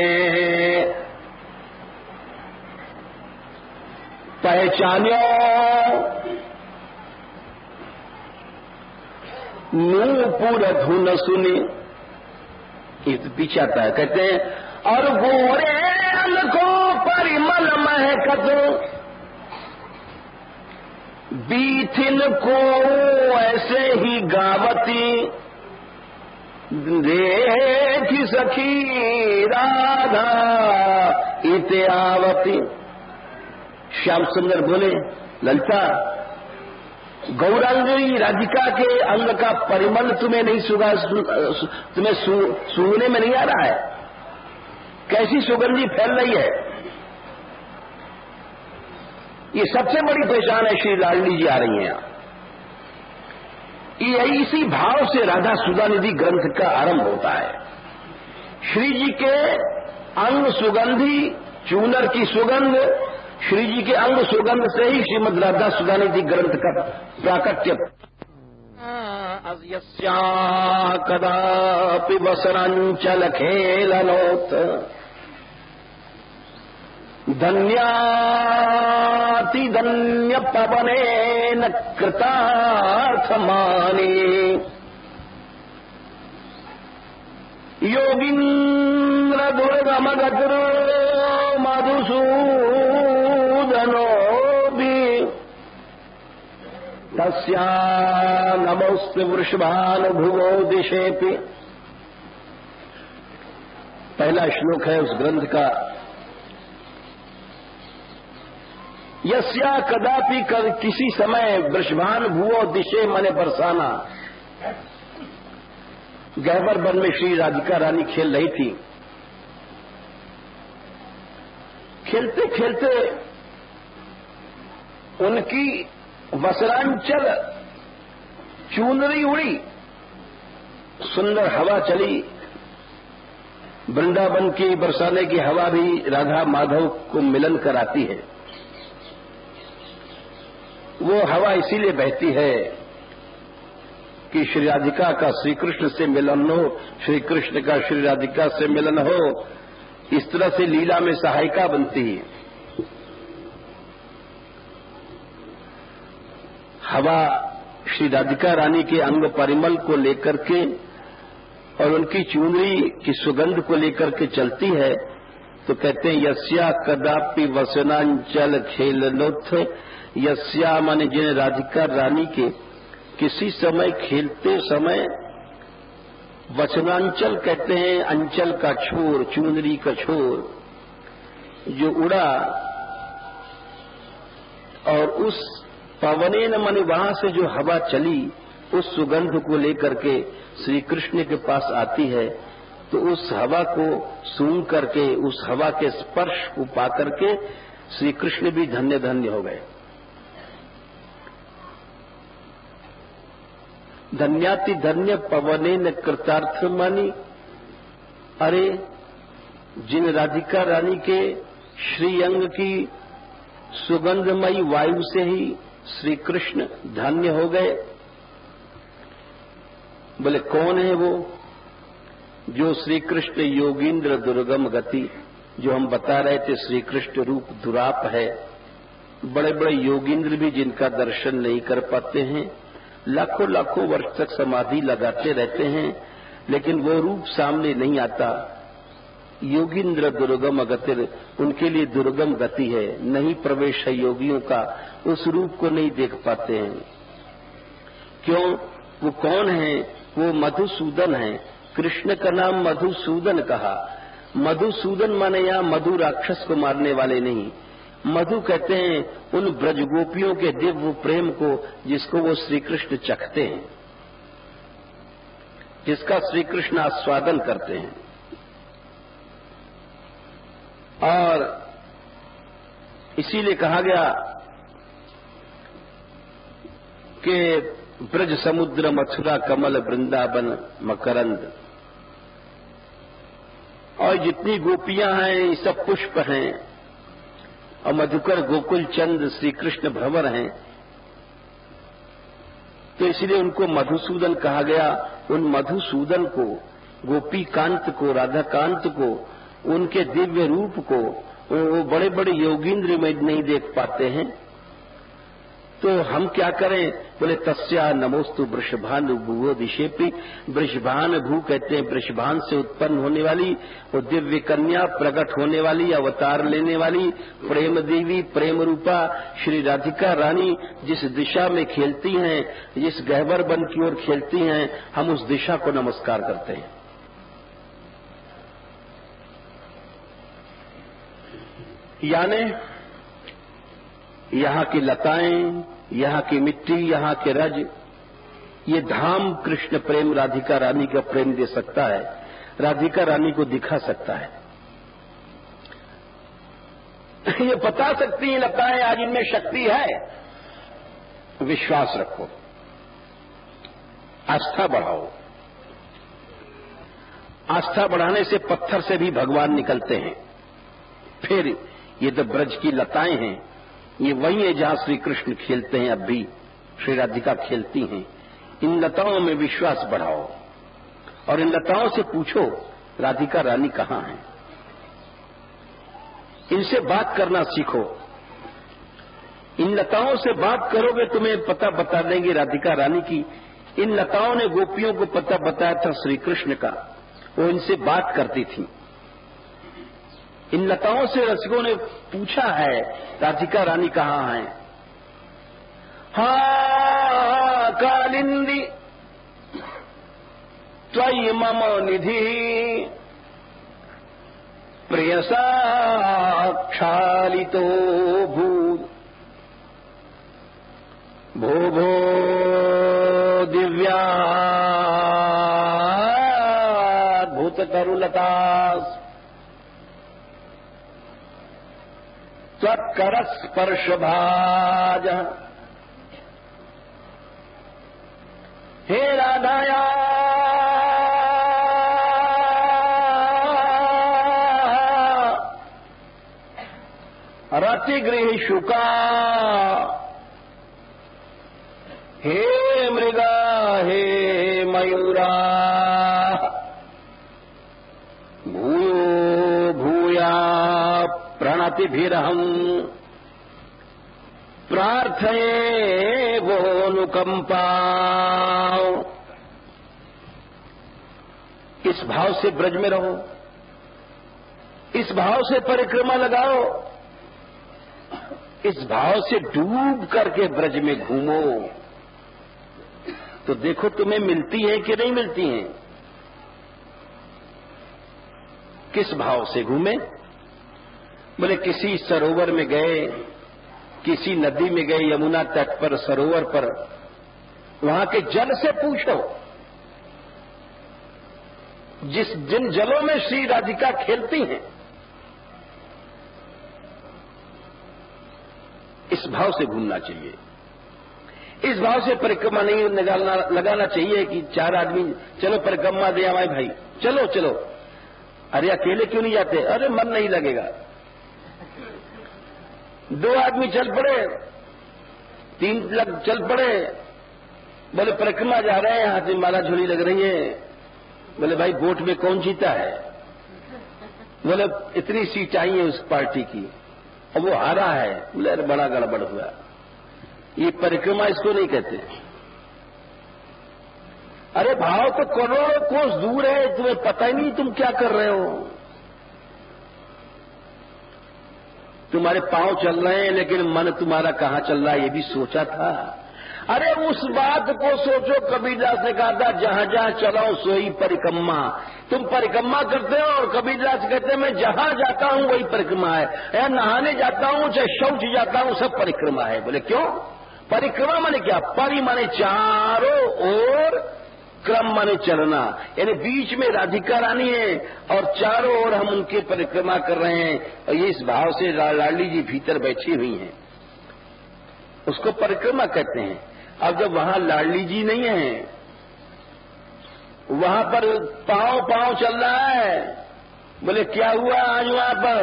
पहचान्यो नूपुर धुन सुनी। ये तो पीछे आता है, कहते हैं और गोरे को परिमल महकत बीथिन को ऐसे ही गावती। देखी सखी राधा इत्यावती। श्याम सुंदर बोले ललिता गौरांगी राधिका के अंग का परिमल तुम्हें नहीं तुम्हें सूंघने में नहीं आ रहा है? कैसी सुगंधी फैल रही है? ये सबसे बड़ी पहचान है, श्री लाडली जी आ रही हैं। ये इसी भाव से राधा सुधानिधि ग्रंथ का आरंभ होता है। श्री जी के अंग सुगंधी, चूनर की सुगंध, श्री जी के अंग सुगंध से ही श्रीमद राधा सुधानिधि ग्रंथ का प्राकट्य। यस्या कदापि वसरांचल खेलनोत धन्याति धन्य पवनेन कृतार्थमानि। योगीन्द्र दुर्गम गतिरो मधुसूदनो भी तस्या नमोस्तु वृषभानुभुवो दिशेपि। पहला श्लोक है उस ग्रंथ का। यस्या कदापि किसी समय वृषभान भुवो दिशे मने बरसाना। गहबर वन में श्री राधिका रानी खेल रही थी। खेलते खेलते उनकी वस्त्रांचल चुनरी उड़ी, सुंदर हवा चली, वृंदावन की बरसाने की हवा भी राधा माधव को मिलन कराती है। वो हवा इसीलिए बहती है कि श्री राधिका का श्री कृष्ण से मिलन हो, श्री कृष्ण का श्री राधिका से मिलन हो। इस तरह से लीला में सहायिका बनती है। हवा श्री राधिका रानी के अंग परिमल को लेकर के और उनकी चुनरी की सुगंध को लेकर के चलती है, तो कहते हैं यस्या कदापि वसनांचल खेलनोत्थ, यस्या माने जिन राधिका रानी के किसी समय खेलते समय, वचनांचल कहते हैं अंचल का छोर, चुनरी का छोर जो उड़ा, और उस पवने न माने वहां से जो हवा चली उस सुगंध को लेकर के श्री कृष्ण के पास आती है, तो उस हवा को सूंघ करके, उस हवा के स्पर्श को पा करके श्री कृष्ण भी धन्य धन्य हो गए। धन्याति धन्य पवने न कृतार्थ मानी। अरे जिन राधिका रानी के श्री अंग की सुगंधमयी वायु से ही श्री कृष्ण धन्य हो गए। बोले कौन है वो? जो श्री कृष्ण योगींद्र दुर्गम गति, जो हम बता रहे थे श्री कृष्ण रूप दुराप है। बड़े बड़े योगींद्र भी जिनका दर्शन नहीं कर पाते हैं, लाखों लाखों वर्ष तक समाधि लगाते रहते हैं, लेकिन वो रूप सामने नहीं आता। योगींद्र दुर्गम गतिर, उनके लिए दुर्गम गति है, नहीं प्रवेश है योगियों का, उस रूप को नहीं देख पाते हैं। क्यों? वो कौन है? वो मधुसूदन है। कृष्ण का नाम मधुसूदन कहा। मधुसूदन माने यहां मधु राक्षस को मारने वाले नहीं। मधु कहते हैं उन ब्रज गोपियों के दिव्य प्रेम को जिसको वो श्री कृष्ण चखते हैं, जिसका श्री कृष्ण आस्वादन करते हैं। और इसीलिए कहा गया कि ब्रज समुद्र मथुरा कमल वृंदावन मकरंद, और जितनी गोपियां हैं ये सब पुष्प हैं, और मधुकर गोकुल चंद श्री कृष्ण भ्रमर हैं, तो इसलिए उनको मधुसूदन कहा गया। उन मधुसूदन को, गोपी कांत को, राधा कांत को, उनके दिव्य रूप को वो बड़े बड़े योगींद्र में नहीं देख पाते हैं। तो हम क्या करें? बोले तस्या नमोस्तु वृषभानु भुवो दिशेपि। वृषभान भू कहते हैं वृषभान से उत्पन्न होने वाली वो दिव्य कन्या, प्रकट होने वाली, अवतार लेने वाली प्रेम देवी, प्रेम रूपा श्री राधिका रानी जिस दिशा में खेलती हैं, जिस गहवर वन की ओर खेलती हैं, हम उस दिशा को नमस्कार करते हैं। यानी यहां की लताएं, यहां की मिट्टी, यहां के रज, ये धाम कृष्ण प्रेम राधिका रानी का प्रेम दे सकता है, राधिका रानी को दिखा सकता है। ये बता सकती हैं लताएं आज इनमें शक्ति है। विश्वास रखो, आस्था बढ़ाओ। आस्था बढ़ाने से पत्थर से भी भगवान निकलते हैं। फिर ये तो ब्रज की लताएं हैं, ये वही है जहां श्री कृष्ण खेलते हैं, अब भी श्री राधिका खेलती हैं। इन लताओं में विश्वास बढ़ाओ और इन लताओं से पूछो राधिका रानी कहां है। इनसे बात करना सीखो। इन लताओं से बात करोगे तुम्हें पता बता देंगे राधिका रानी की। इन लताओं ने गोपियों को पता बताया था श्री कृष्ण का, वो इनसे बात करती थी। इन लताओं से रसिकों ने पूछा है राधिका रानी कहां है। हा कालिंदी त्वयि मम निधि प्रियसा क्षालितो भूत भो भो दिव्याद्भुत तरुलतास् त्वत्करस्पर्श भाज। हे राधाया अतिगृह शुका हे मृगा हे मयूरा भूयो भूया प्रणतिभिरहम् प्रार्थये वोऽनुकंपा। इस भाव से ब्रज में रहो, इस भाव से परिक्रमा लगाओ, इस भाव से डूब करके ब्रज में घूमो, तो देखो तुम्हें मिलती है कि नहीं मिलती हैं। किस भाव से घूमे? बोले किसी सरोवर में गए, किसी नदी में गए, यमुना तट पर, सरोवर पर, वहां के जल से पूछो, जिन जलों में श्री राधिका खेलती हैं, इस भाव से घूमना चाहिए। इस भाव से परिक्रमा नहीं लगाना चाहिए कि चार आदमी चलो परिक्रमा दे आए भाई, चलो चलो। अरे अकेले क्यों नहीं जाते? अरे मन नहीं लगेगा। दो आदमी चल पड़े, तीन लग चल पड़े, बोले परिक्रमा जा रहे हैं, हाथ में माला झोली लग रही है। बोले भाई वोट में कौन जीता है? बोले इतनी सीट आई है उस पार्टी की और वो हारा है। बोले अरे बड़ा गड़बड़ हुआ, ये परिक्रमा इसको नहीं कहते। अरे भाव तो करोड़ों कोस दूर है, तुम्हें पता ही नहीं तुम क्या कर रहे हो। तुम्हारे पांव चल रहे हैं लेकिन मन तुम्हारा कहां चल रहा है ये भी सोचा था। अरे उस बात को सोचो, कबीरदास ने कहा था जहां जहां चलाओ सोई परिक्रमा। तुम परिक्रमा करते हो और कबीरदास कहते हैं मैं जहां जाता हूं वही परिक्रमा है, या नहाने जाता हूं चाहे शौच जाता हूं सब परिक्रमा है। बोले क्यों? परिक्रमा माने क्या? परि माने चारों ओर, क्रम माने चलना, यानी बीच में राधिका रानी है और चारों ओर हम उनके परिक्रमा कर रहे हैं। और ये इस भाव से लाडली जी भीतर बैठी हुई हैं, उसको परिक्रमा कहते हैं। अब जब वहां लाडली जी नहीं है, वहां पर पांव पांव चल रहा है। बोले क्या हुआ आज वहां पर?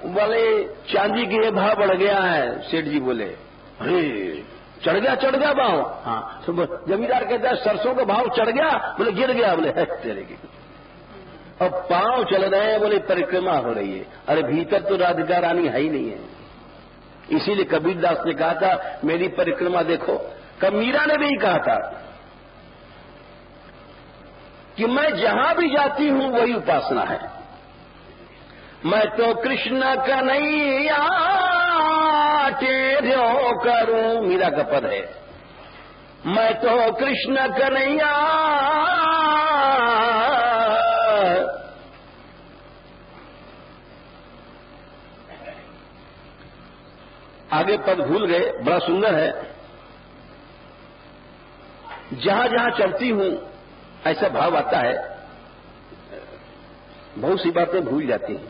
बोले चांदी के भाव बढ़ गया है। सेठ जी बोले अरे चढ़ गया भाव? हाँ। तो जमींदार कहता है सरसों का भाव चढ़ गया? बोले गिर गया। बोले तेरे की। अब पांव चल रहे हैं, बोले परिक्रमा हो रही है। अरे भीतर तो राधिका रानी है ही नहीं है। इसीलिए कबीरदास ने कहा था मेरी परिक्रमा देखो। मीरा ने भी कहा था कि मैं जहां भी जाती हूं वही उपासना है। मैं तो कृष्ण कन्हैया तेरो करूं, मीरा का पद है। मैं तो कृष्ण कन्हैया आगे पद भूल गए, बड़ा सुंदर है। जहां जहां चलती हूं ऐसा भाव आता है, बहुत सी बातें भूल जाती हैं।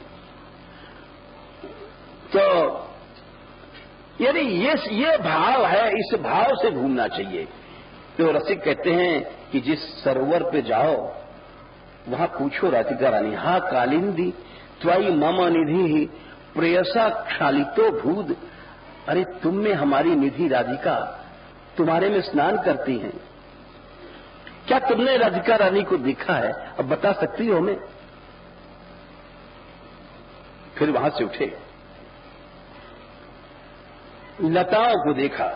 तो यानी ये भाव है, इस भाव से घूमना चाहिए। तो रसिक कहते हैं कि जिस सरोवर पे जाओ वहां पूछो राधिका रानी, हा कालिंदी त्वाई मम निधि प्रेयसा क्षालितो भूद। अरे तुम में हमारी निधि राधिका तुम्हारे में स्नान करती हैं, क्या तुमने राधिका रानी को देखा है? अब बता सकती हो हमें? फिर वहां से उठे, लताओं को देखा।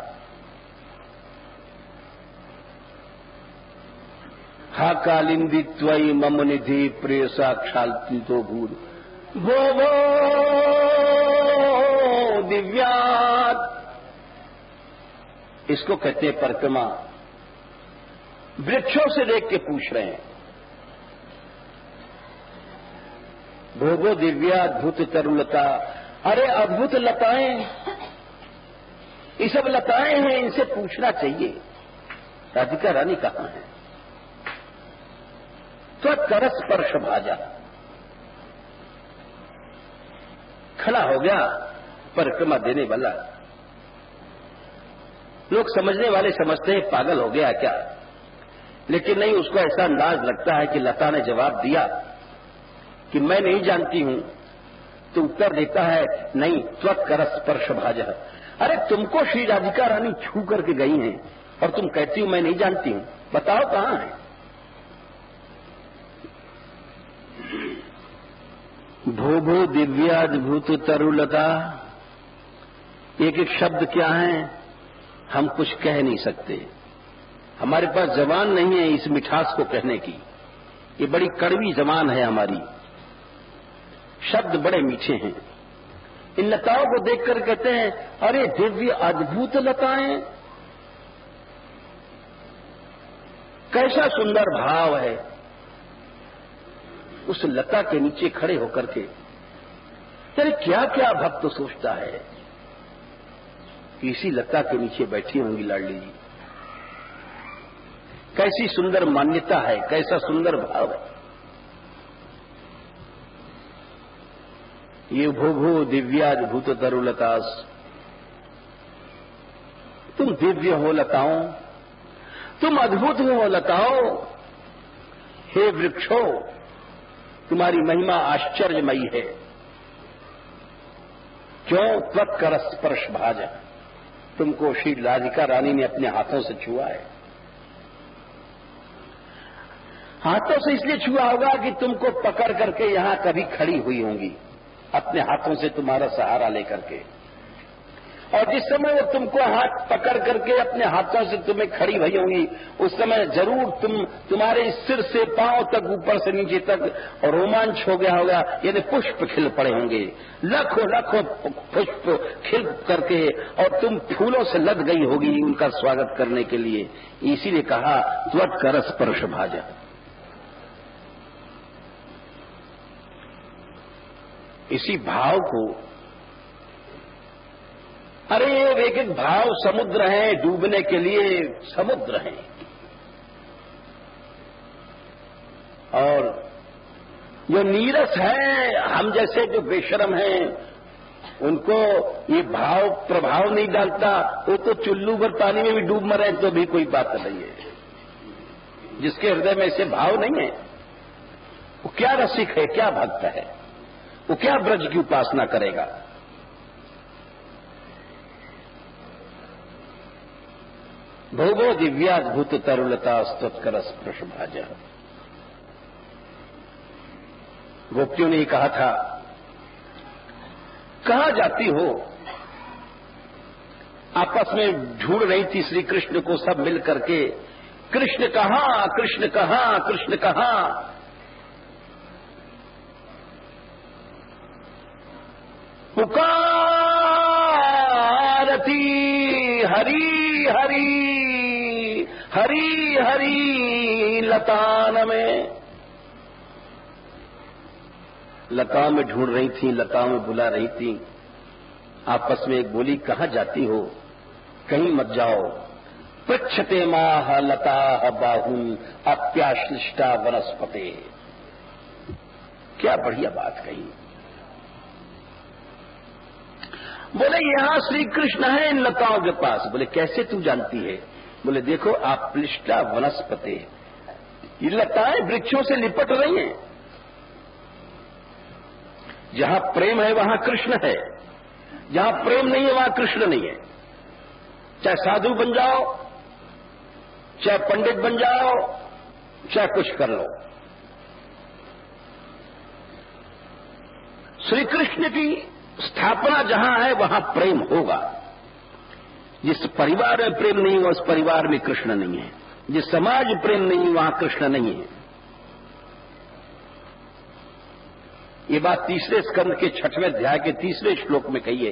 हा कालिंदी त्वयि मम निधि प्रेयसा क्षालितो भूद वो दिव्यात। इसको कहते हैं परिक्रमा। वृक्षों से देख के पूछ रहे हैं, भोगो दिव्याद्भुत तरुलता। अरे अद्भुत लताएं, ये सब लताएं हैं, इनसे पूछना चाहिए राधिका रानी कहां है। तो तरस स्पर्श भाजा, खड़ा हो गया परिक्रमा देने वाला। लोग समझने वाले समझते हैं पागल हो गया क्या, लेकिन नहीं, उसको ऐसा अंदाज लगता है कि लता ने जवाब दिया कि मैं नहीं जानती हूं तो उत्तर देता है नहीं, त्वत्कर स्पर्श भाजः। अरे तुमको श्री राधिका रानी छू करके गई हैं और तुम कहती हो मैं नहीं जानती हूं, बताओ कहां है। भो भो दिव्याद्भुत तरुलता, एक एक शब्द क्या है हम कुछ कह नहीं सकते, हमारे पास जबान नहीं है इस मिठास को कहने की। ये बड़ी कड़वी जबान है हमारी, शब्द बड़े मीठे हैं। इन लताओं को देखकर कहते हैं अरे दिव्य अद्भुत लताएं, कैसा सुंदर भाव है। उस लता के नीचे खड़े होकर के अरे क्या क्या भक्त सोचता है कि इसी लता के नीचे बैठी होंगी लाडली जी। कैसी सुंदर मान्यता है, कैसा सुंदर भाव है। ये भो भो दिव्याद्भुत तरुलतास, तुम दिव्य हो लताओं, तुम अद्भुत हो लताओं। हे वृक्षो, तुम्हारी महिमा आश्चर्यमयी है। क्यों? त्वत्कर स्पर्श भाजः, तुमको श्री राधिका रानी ने अपने हाथों से छुआ है। हाथों से इसलिए छुआ होगा कि तुमको पकड़ करके यहां कभी खड़ी हुई होंगी, अपने हाथों से तुम्हारा सहारा लेकर के। और जिस समय वो तुमको हाथ पकड़ करके अपने हाथों से तुम्हें खड़ी हुई होंगी, उस समय जरूर तुम्हारे सिर से पांव तक, ऊपर से नीचे तक रोमांच हो गया होगा, यानी पुष्प खिल पड़े होंगे, लाखों लाखों पुष्प खिल करके, और तुम फूलों से लद गई होगी उनका स्वागत करने के लिए। इसीलिए कहा त्वत्कर स्पर्श भाजः। इसी भाव को, अरे एक एक भाव समुद्र हैं, डूबने के लिए समुद्र हैं। और जो नीरस है, हम जैसे जो बेशरम हैं, उनको ये भाव प्रभाव नहीं डालता। वो तो चुल्लू भर पानी में भी डूब मरे तो भी कोई बात नहीं है। जिसके हृदय में ऐसे भाव नहीं है, वो क्या रसिक है, क्या भक्त है, वो क्या ब्रज की उपासना करेगा। भोगो दिव्याद्भुत तरुलता स्तोत्कर स्पर्श भाजः। गोपियों ने कहा था, कहां जाती हो? आपस में ढूंढ रही थी श्री कृष्ण को सब मिल करके, कृष्ण कहां, कृष्ण कहां, कृष्ण कहां। पुकारती हरी हरी हरी हरी लतान में। लता में ढूंढ रही थी, लता में बुला रही थी। आपस में एक बोली, कहां जाती हो? कहीं मत जाओ। पृच्छते माह लता बाहुन अप्याश्लिष्टा वनस्पते। क्या बढ़िया बात कही। बोले यहां श्री कृष्ण है इन लताओं के पास। बोले कैसे तू जानती है? बोले देखो आप्लिष्टा वनस्पते, ये लताएं वृक्षों से लिपट रही हैं। जहां प्रेम है वहां कृष्ण है, जहां प्रेम नहीं है वहां कृष्ण नहीं है। चाहे साधु बन जाओ, चाहे पंडित बन जाओ, चाहे कुछ कर लो, श्री कृष्ण की स्थापना जहां है वहां प्रेम होगा। जिस परिवार में प्रेम नहीं है उस परिवार में कृष्ण नहीं है। जिस समाज में प्रेम नहीं है वहां कृष्ण नहीं है। ये बात तीसरे स्कंद के 6वें अध्याय के 3रे श्लोक में कही है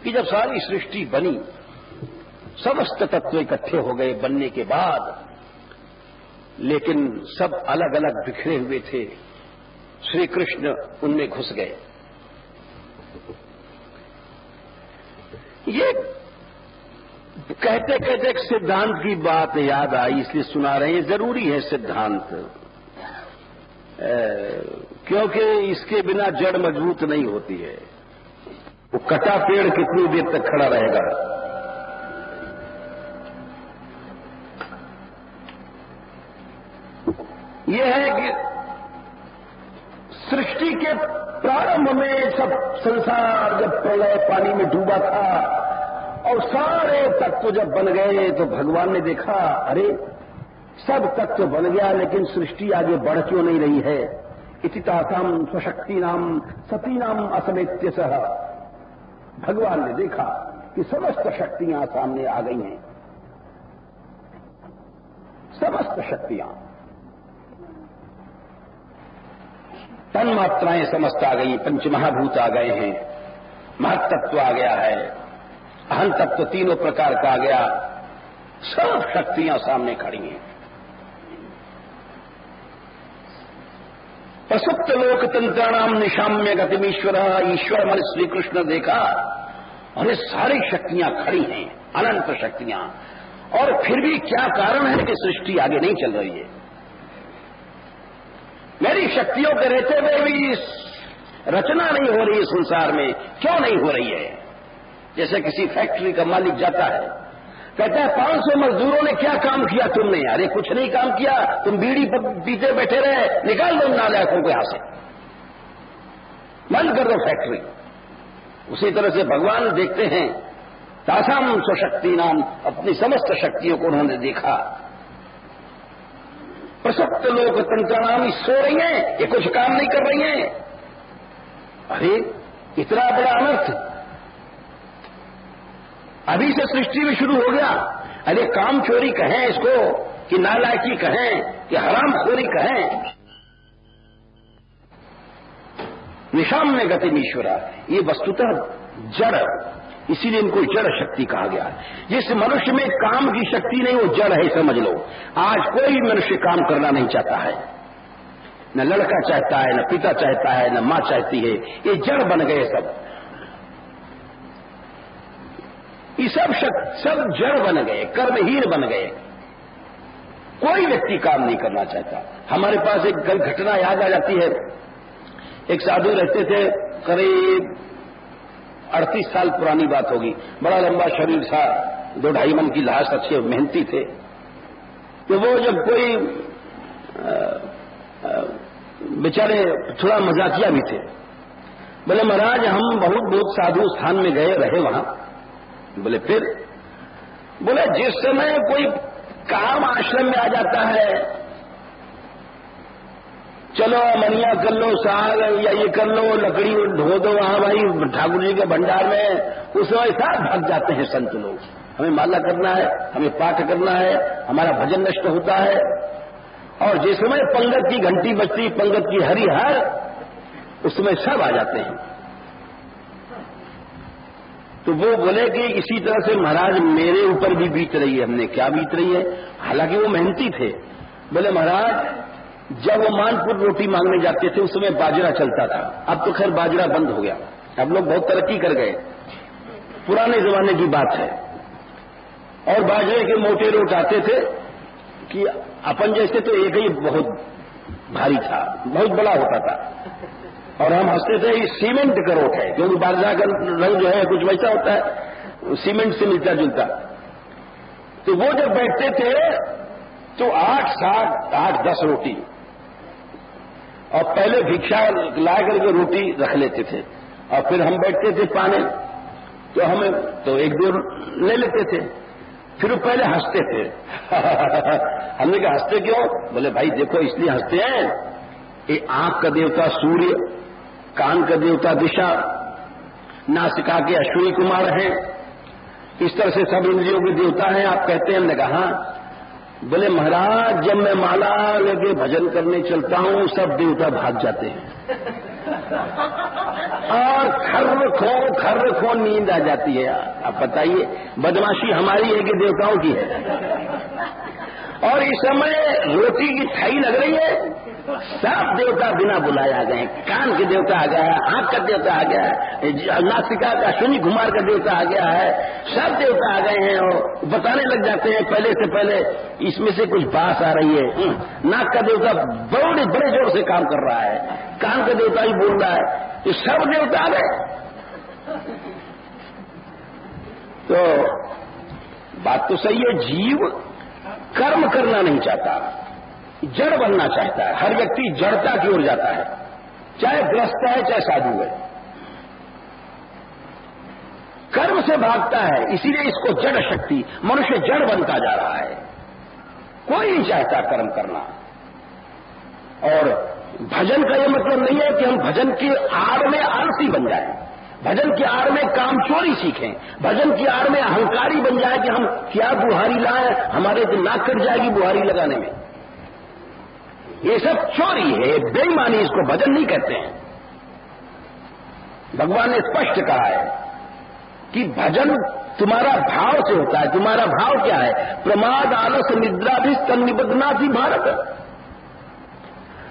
कि जब सारी सृष्टि बनी, समस्त तत्व इकट्ठे हो गए बनने के बाद, लेकिन सब अलग अलग बिखरे हुए थे, श्री कृष्ण उनमें घुस गए। ये कहते कहते एक सिद्धांत की बात याद आई, इसलिए सुना रहे हैं। जरूरी है सिद्धांत, क्योंकि इसके बिना जड़ मजबूत नहीं होती है। वो कटा पेड़ कितनी देर तक खड़ा रहेगा? यह है कि सृष्टि के प्रारंभ में सब संसार जब प्रलय पानी में डूबा था और सारे तत्व जब बन गए तो भगवान ने देखा, अरे सब तत्व बन गया लेकिन सृष्टि आगे बढ़ क्यों नहीं रही है। इतितासाम स्वशक्ति नाम सती नाम असमेत्य सह। भगवान ने देखा कि समस्त शक्तियां सामने आ गई हैं, समस्त शक्तियां, तन्मात्राएं समस्त आ गई, पंचमहाभूत आ गए हैं, महत्तत्व आ गया है, अहं तत्व तीनों प्रकार का आ गया, सब शक्तियां सामने खड़ी हैं। प्रसुप्त लोक तंत्राणाम निशाम्य गतिमीश्वर, ईश्वर मन श्री कृष्ण देखा और ये सारी शक्तियां खड़ी हैं, अनंत शक्तियां, और फिर भी क्या कारण है कि सृष्टि आगे नहीं चल रही है। मेरी शक्तियों के रहते हुए भी रचना नहीं हो रही है संसार में, क्यों नहीं हो रही है। जैसे किसी फैक्ट्री का मालिक जाता है, कहता है 500 मजदूरों ने क्या काम किया तुमने। अरे कुछ नहीं काम किया, तुम बीड़ी पीते बैठे रहे, निकाल दो नालायकों को यहां से, बंद कर दो फैक्ट्री। उसी तरह से भगवान देखते हैं, तासाम स्वशक्ति नाम, अपनी समस्त शक्तियों को उन्होंने देखा। प्रसक्त लोक तंत्राणाम, सो रही हैं, ये कुछ काम नहीं कर रही हैं। अरे इतना बड़ा अनर्थ अभी से सृष्टि में शुरू हो गया। अरे काम चोरी कहें इसको, कि नालायकी कहें, कि हरामखोरी कहें, निशाम में गतिमीश्वरा, ये वस्तुतः जड़, इसीलिए इनको जड़ शक्ति कहा गया। जिस मनुष्य में काम की शक्ति नहीं वो जड़ है, समझ लो। आज कोई मनुष्य काम करना नहीं चाहता है, न लड़का चाहता है, न पिता चाहता है, न मां चाहती है, ये जड़ बन गए सब। ये सब जड़ बन गए, कर्महीन बन गए, कोई व्यक्ति काम नहीं करना चाहता। हमारे पास एक कल घटना याद आ जाती है। एक साधु रहते थे, करीब 38 साल पुरानी बात होगी, बड़ा लंबा शरीर था, 2-2.5 मन की लाश, अच्छे मेहनती थे। तो वो जब कोई बेचारे थोड़ा मजाकिया भी थे, बोले महाराज हम बहुत साधु स्थान में गए रहे वहां। बोले फिर? बोले जिस समय कोई काम आश्रम में आ जाता है, चलो मनिया कर लो, साग या ये कर लो, लकड़ी ढो दो वहां भाई ठाकुर जी के भंडार में, उस समय साथ भाग जाते हैं संत लोग। हमें माला करना है, हमें पाठ करना है, हमारा भजन नष्ट होता है। और जिस समय पंगत की घंटी बजती, पंगत की हरिहर, उस समय सब आ जाते हैं। तो वो बोले कि इसी तरह से महाराज मेरे ऊपर भी बीत रही है। हमने क्या बीत रही है? हालांकि वो मेहनती थे। बोले महाराज जब वो मानपुर रोटी मांगने जाते थे उस समय बाजरा चलता था, अब तो खैर बाजरा बंद हो गया, अब लोग बहुत तरक्की कर गए, पुराने जमाने की बात है। और बाजरे के मोटे रोट आते थे कि अपन जैसे तो एक ही बहुत भारी था, बहुत बड़ा होता था, और हम हंसते थे ये सीमेंट का रोट है, क्योंकि बाजरा का रंग जो है कुछ वैसा होता है, सीमेंट से मिलता जुलता। तो वो जब बैठते थे तो 8-10 रोटी, और पहले भिक्षा ला करके रोटी रख लेते थे, और फिर हम बैठते थे पाने, तो हमें तो 1-2 ले लेते थे। फिर वो पहले हंसते थे हमने कहा हंसते क्यों? बोले भाई देखो इसलिए हंसते हैं, ये आंख का देवता सूर्य, कान का देवता दिशा, नासिका के अश्विनी कुमार हैं, इस तरह से सब इंद्रियों के देवता हैं आप कहते हैं। हमने कहा बोले महाराज जब मैं माला लेके भजन करने चलता हूं सब देवता भाग जाते हैं और खर्र खो नींद आ जाती है। आप बताइए बदमाशी हमारी है कि देवताओं की है? और इस समय रोटी की थाई लग रही है, सब देवता बिना बुलाए आ गए, कान के देवता आ गया है, आंख का देवता आ गया है, नासिका का अश्विनी कुमार का देवता आ गया है, सब देवता आ गए हैं और बताने लग जाते हैं पहले से पहले इसमें से कुछ बात आ रही है। नाक का देवता बड़े जोर से काम कर रहा है, कान का देवता ही बोल रहा है, ये सब देवता आ गए। तो बात तो सही है, जीव कर्म करना नहीं चाहता, जड़ बनना चाहता है। हर व्यक्ति जड़ता की ओर जाता है, चाहे गृहस्थ है चाहे साधु है, कर्म से भागता है। इसीलिए इसको जड़ शक्ति, मनुष्य जड़ बनता जा रहा है। कोई नहीं चाहता कर्म करना। और भजन का यह मतलब नहीं है कि हम भजन की आड़ में आलसी बन जाएं, भजन की आड़ में काम चोरी सीखें, भजन की आड़ में अहंकारी बन जाए कि हम क्या बुहारी लाए, हमारे तो नाक कट जाएगी बुहारी लगाने में। ये सब चोरी है, बेईमानी, इसको भजन नहीं कहते हैं। भगवान ने स्पष्ट कहा है कि भजन तुम्हारा भाव से होता है। तुम्हारा भाव क्या है? प्रमाद आलस निद्रा भी तन्निबध्नाति भारत,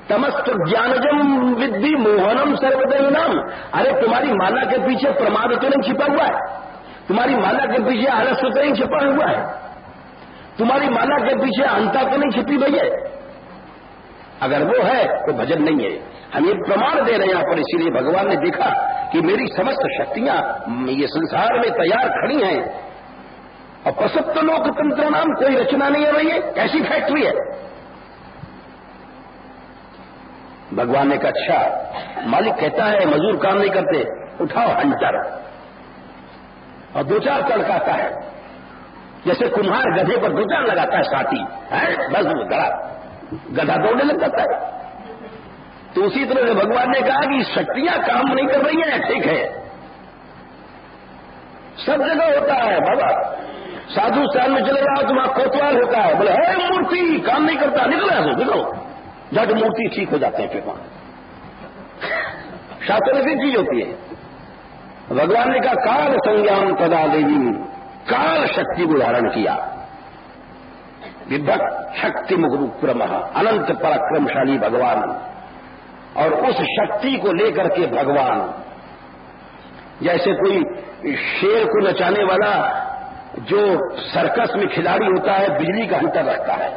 तमस्त ज्ञानजम विद्धि मोहनम सर्वदैनम। अरे तुम्हारी माला के पीछे प्रमाद तो नहीं छिपा हुआ है, तुम्हारी माला के पीछे आलस तो नहीं छिपा हुआ है, तुम्हारी माला के पीछे अहंता तो नहीं छिपी भई है। अगर वो है तो भजन नहीं है। हम ये प्रमाण दे रहे हैं यहां पर, इसीलिए भगवान ने देखा कि मेरी समस्त शक्तियां ये संसार में तैयार खड़ी हैं और प्रसप्त लोकतंत्र नाम कोई रचना नहीं है भई, ये ऐसी फैक्ट्री है। भगवान ने कहा अच्छा, मालिक कहता है मजदूर काम नहीं करते, उठाओ हंटर, और दो चार तड़काता है, जैसे कुम्हार गधे पर दो चार लगाता है साथी है, बस गधा दौड़ने लग जाता है। तो उसी तरह से भगवान ने कहा कि शक्तियां काम नहीं कर रही हैं, ठीक है, सब जगह होता है बाबा। साधु स्थान में चले जाओ तो वहां कोतवाल होता है, बोले हे मूर्ति काम नहीं करता, निकलो निकलो, जट मूर्ति ठीक हो जाते हैं। फिर वहां शास्त्र में चीज होती है। भगवान ने कहा काल संज्ञान तदा देवी, काल शक्ति को धारण किया। विभक्त शक्ति मुग्रुक्रम, अनंत पराक्रमशाली भगवान। और उस शक्ति को लेकर के भगवान, जैसे कोई शेर को नचाने वाला जो सर्कस में खिलाड़ी होता है, बिजली का हंटर रखता है,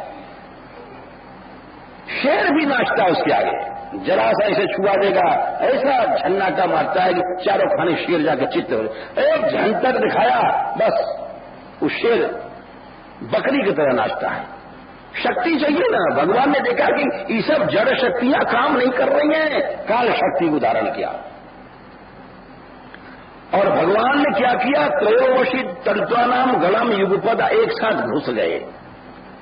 शेर भी नाचता है उसके आगे, जरा सा इसे छुआ देगा, ऐसा झन्नाटा मारता है कि चारों खाने शेर जाके चित्त हो। एक झंटर दिखाया, बस उस शेर बकरी की तरह नाचता है। शक्ति चाहिए ना। भगवान ने देखा कि ये सब जड़ शक्तियां काम नहीं कर रही हैं, काल शक्ति को धारण किया। और भगवान ने क्या किया? त्रयोवशी तंत्वानाम गलम युगपद एक साथ घुस गए।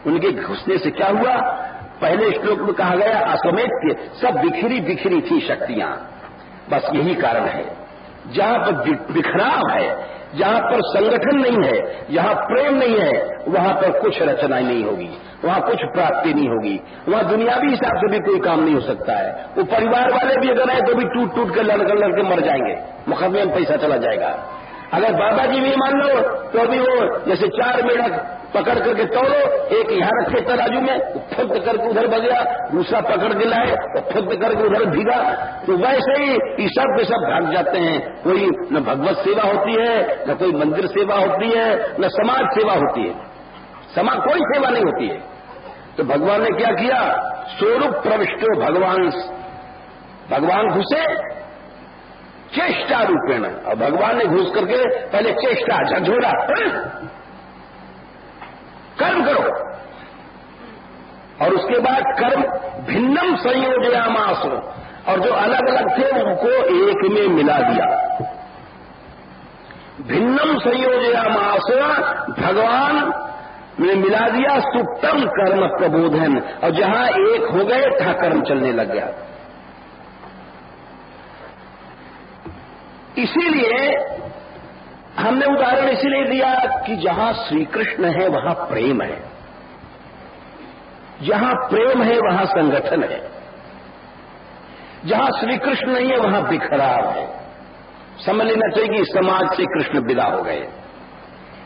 उनके घुसने से क्या हुआ? पहले श्लोक में कहा गया असमेत्य, सब बिखरी बिखरी थी शक्तियां। बस यही कारण है, जहां पर बिखराव है, जहां पर संगठन नहीं है, जहां प्रेम नहीं है, वहां पर कुछ रचना नहीं होगी, वहां कुछ प्राप्ति नहीं होगी, वहां दुनियावी हिसाब से भी कोई काम नहीं हो सकता है। वो परिवार वाले भी अगर आए तो भी टूट टूट के लड़के मर जाएंगे, मुकदमे में पैसा चला जाएगा। अगर बाबा जी भी मान लो तो अभी वो जैसे 4 मेढक पकड़ करके तोड़ो, एक यहां रखे तराजू में, फुट करके उधर बगया, दूसरा पकड़ के लाए और फुट करके उधर भीगा, तो वैसे ही ये सब के सब भाग जाते हैं। कोई न भगवत सेवा होती है, न कोई मंदिर सेवा होती है, न समाज सेवा होती है, समाज कोई सेवा नहीं होती है। तो भगवान ने क्या किया? स्वरूप प्रविष्टो भगवान घुसे चेष्टा रूपेण, और भगवान ने घुस करके पहले चेष्टा झकझोरा, कर्म करो, और उसके बाद कर्म भिन्नम संयोजयामास, और जो अलग अलग थे उनको एक में मिला दिया। भिन्नम संयोजयामास, भगवान ने मिला दिया सुप्तम कर्म प्रबोधन, और जहां एक हो गए था कर्म चलने लग गया। इसीलिए हमने उदाहरण इसीलिए दिया कि जहां श्री कृष्ण है वहां प्रेम है, जहां प्रेम है वहां संगठन है, जहां श्री कृष्ण नहीं है वहां बिखराव है। समझ लेना चाहिए कि समाज से कृष्ण विदा हो गए,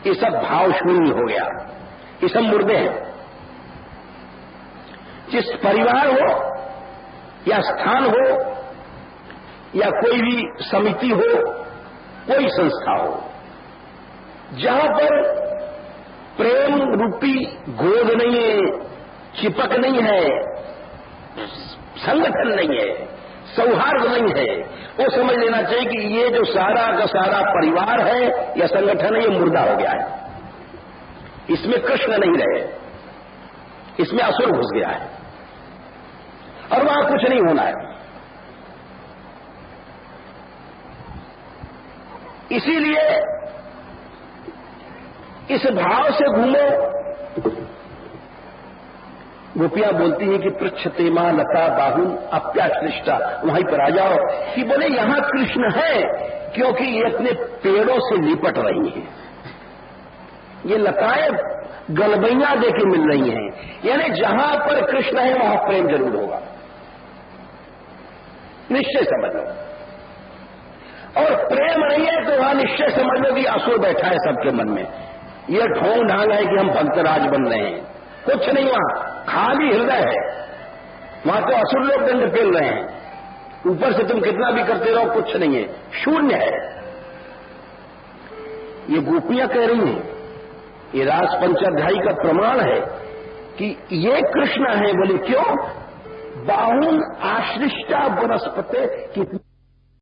ये सब भाव शून्य हो गया, ये सब मुर्दे हैं। जिस परिवार हो या स्थान हो या कोई भी समिति हो, कोई संस्था हो, जहां पर प्रेम रूपी गोद नहीं है, चिपक नहीं है, संगठन नहीं है, सौहार्द नहीं है, वो समझ लेना चाहिए कि ये जो सारा का सारा परिवार है या संगठन है, ये मुर्दा हो गया है। इसमें कृष्ण नहीं रहे, इसमें असुर घुस गया है, और वहां कुछ नहीं होना है। इसीलिए इस भाव से घूमो। गोपियां बोलती हैं कि पृच्छते मां लता बाहु अप्याश्लिष्टा, वहीं पर आ जाओ कि बोले यहां कृष्ण है क्योंकि ये अपने पेड़ों से लिपट रही हैं, ये लताएं गलबैया देके मिल रही हैं, यानी जहां पर कृष्ण है वहां प्रेम जरूर होगा, निश्चय समझ लो। और प्रेम नहीं है तो वहां निश्चय समझ लो कि असुर बैठा है सबके मन में, यह ढोंग ढांग है कि हम भक्तराज बन रहे हैं, कुछ नहीं, वहां खाली हृदय है, वहां तो असुर लोग दंड पेल रहे हैं, ऊपर से तुम कितना भी करते रहो कुछ नहीं है, शून्य है। ये गोपियां कह रही हैं, ये रास पंचाध्यायी का प्रमाण है कि ये कृष्ण है। बोले क्यों? बाहुन आश्लिष्टा वनस्पते, कितनी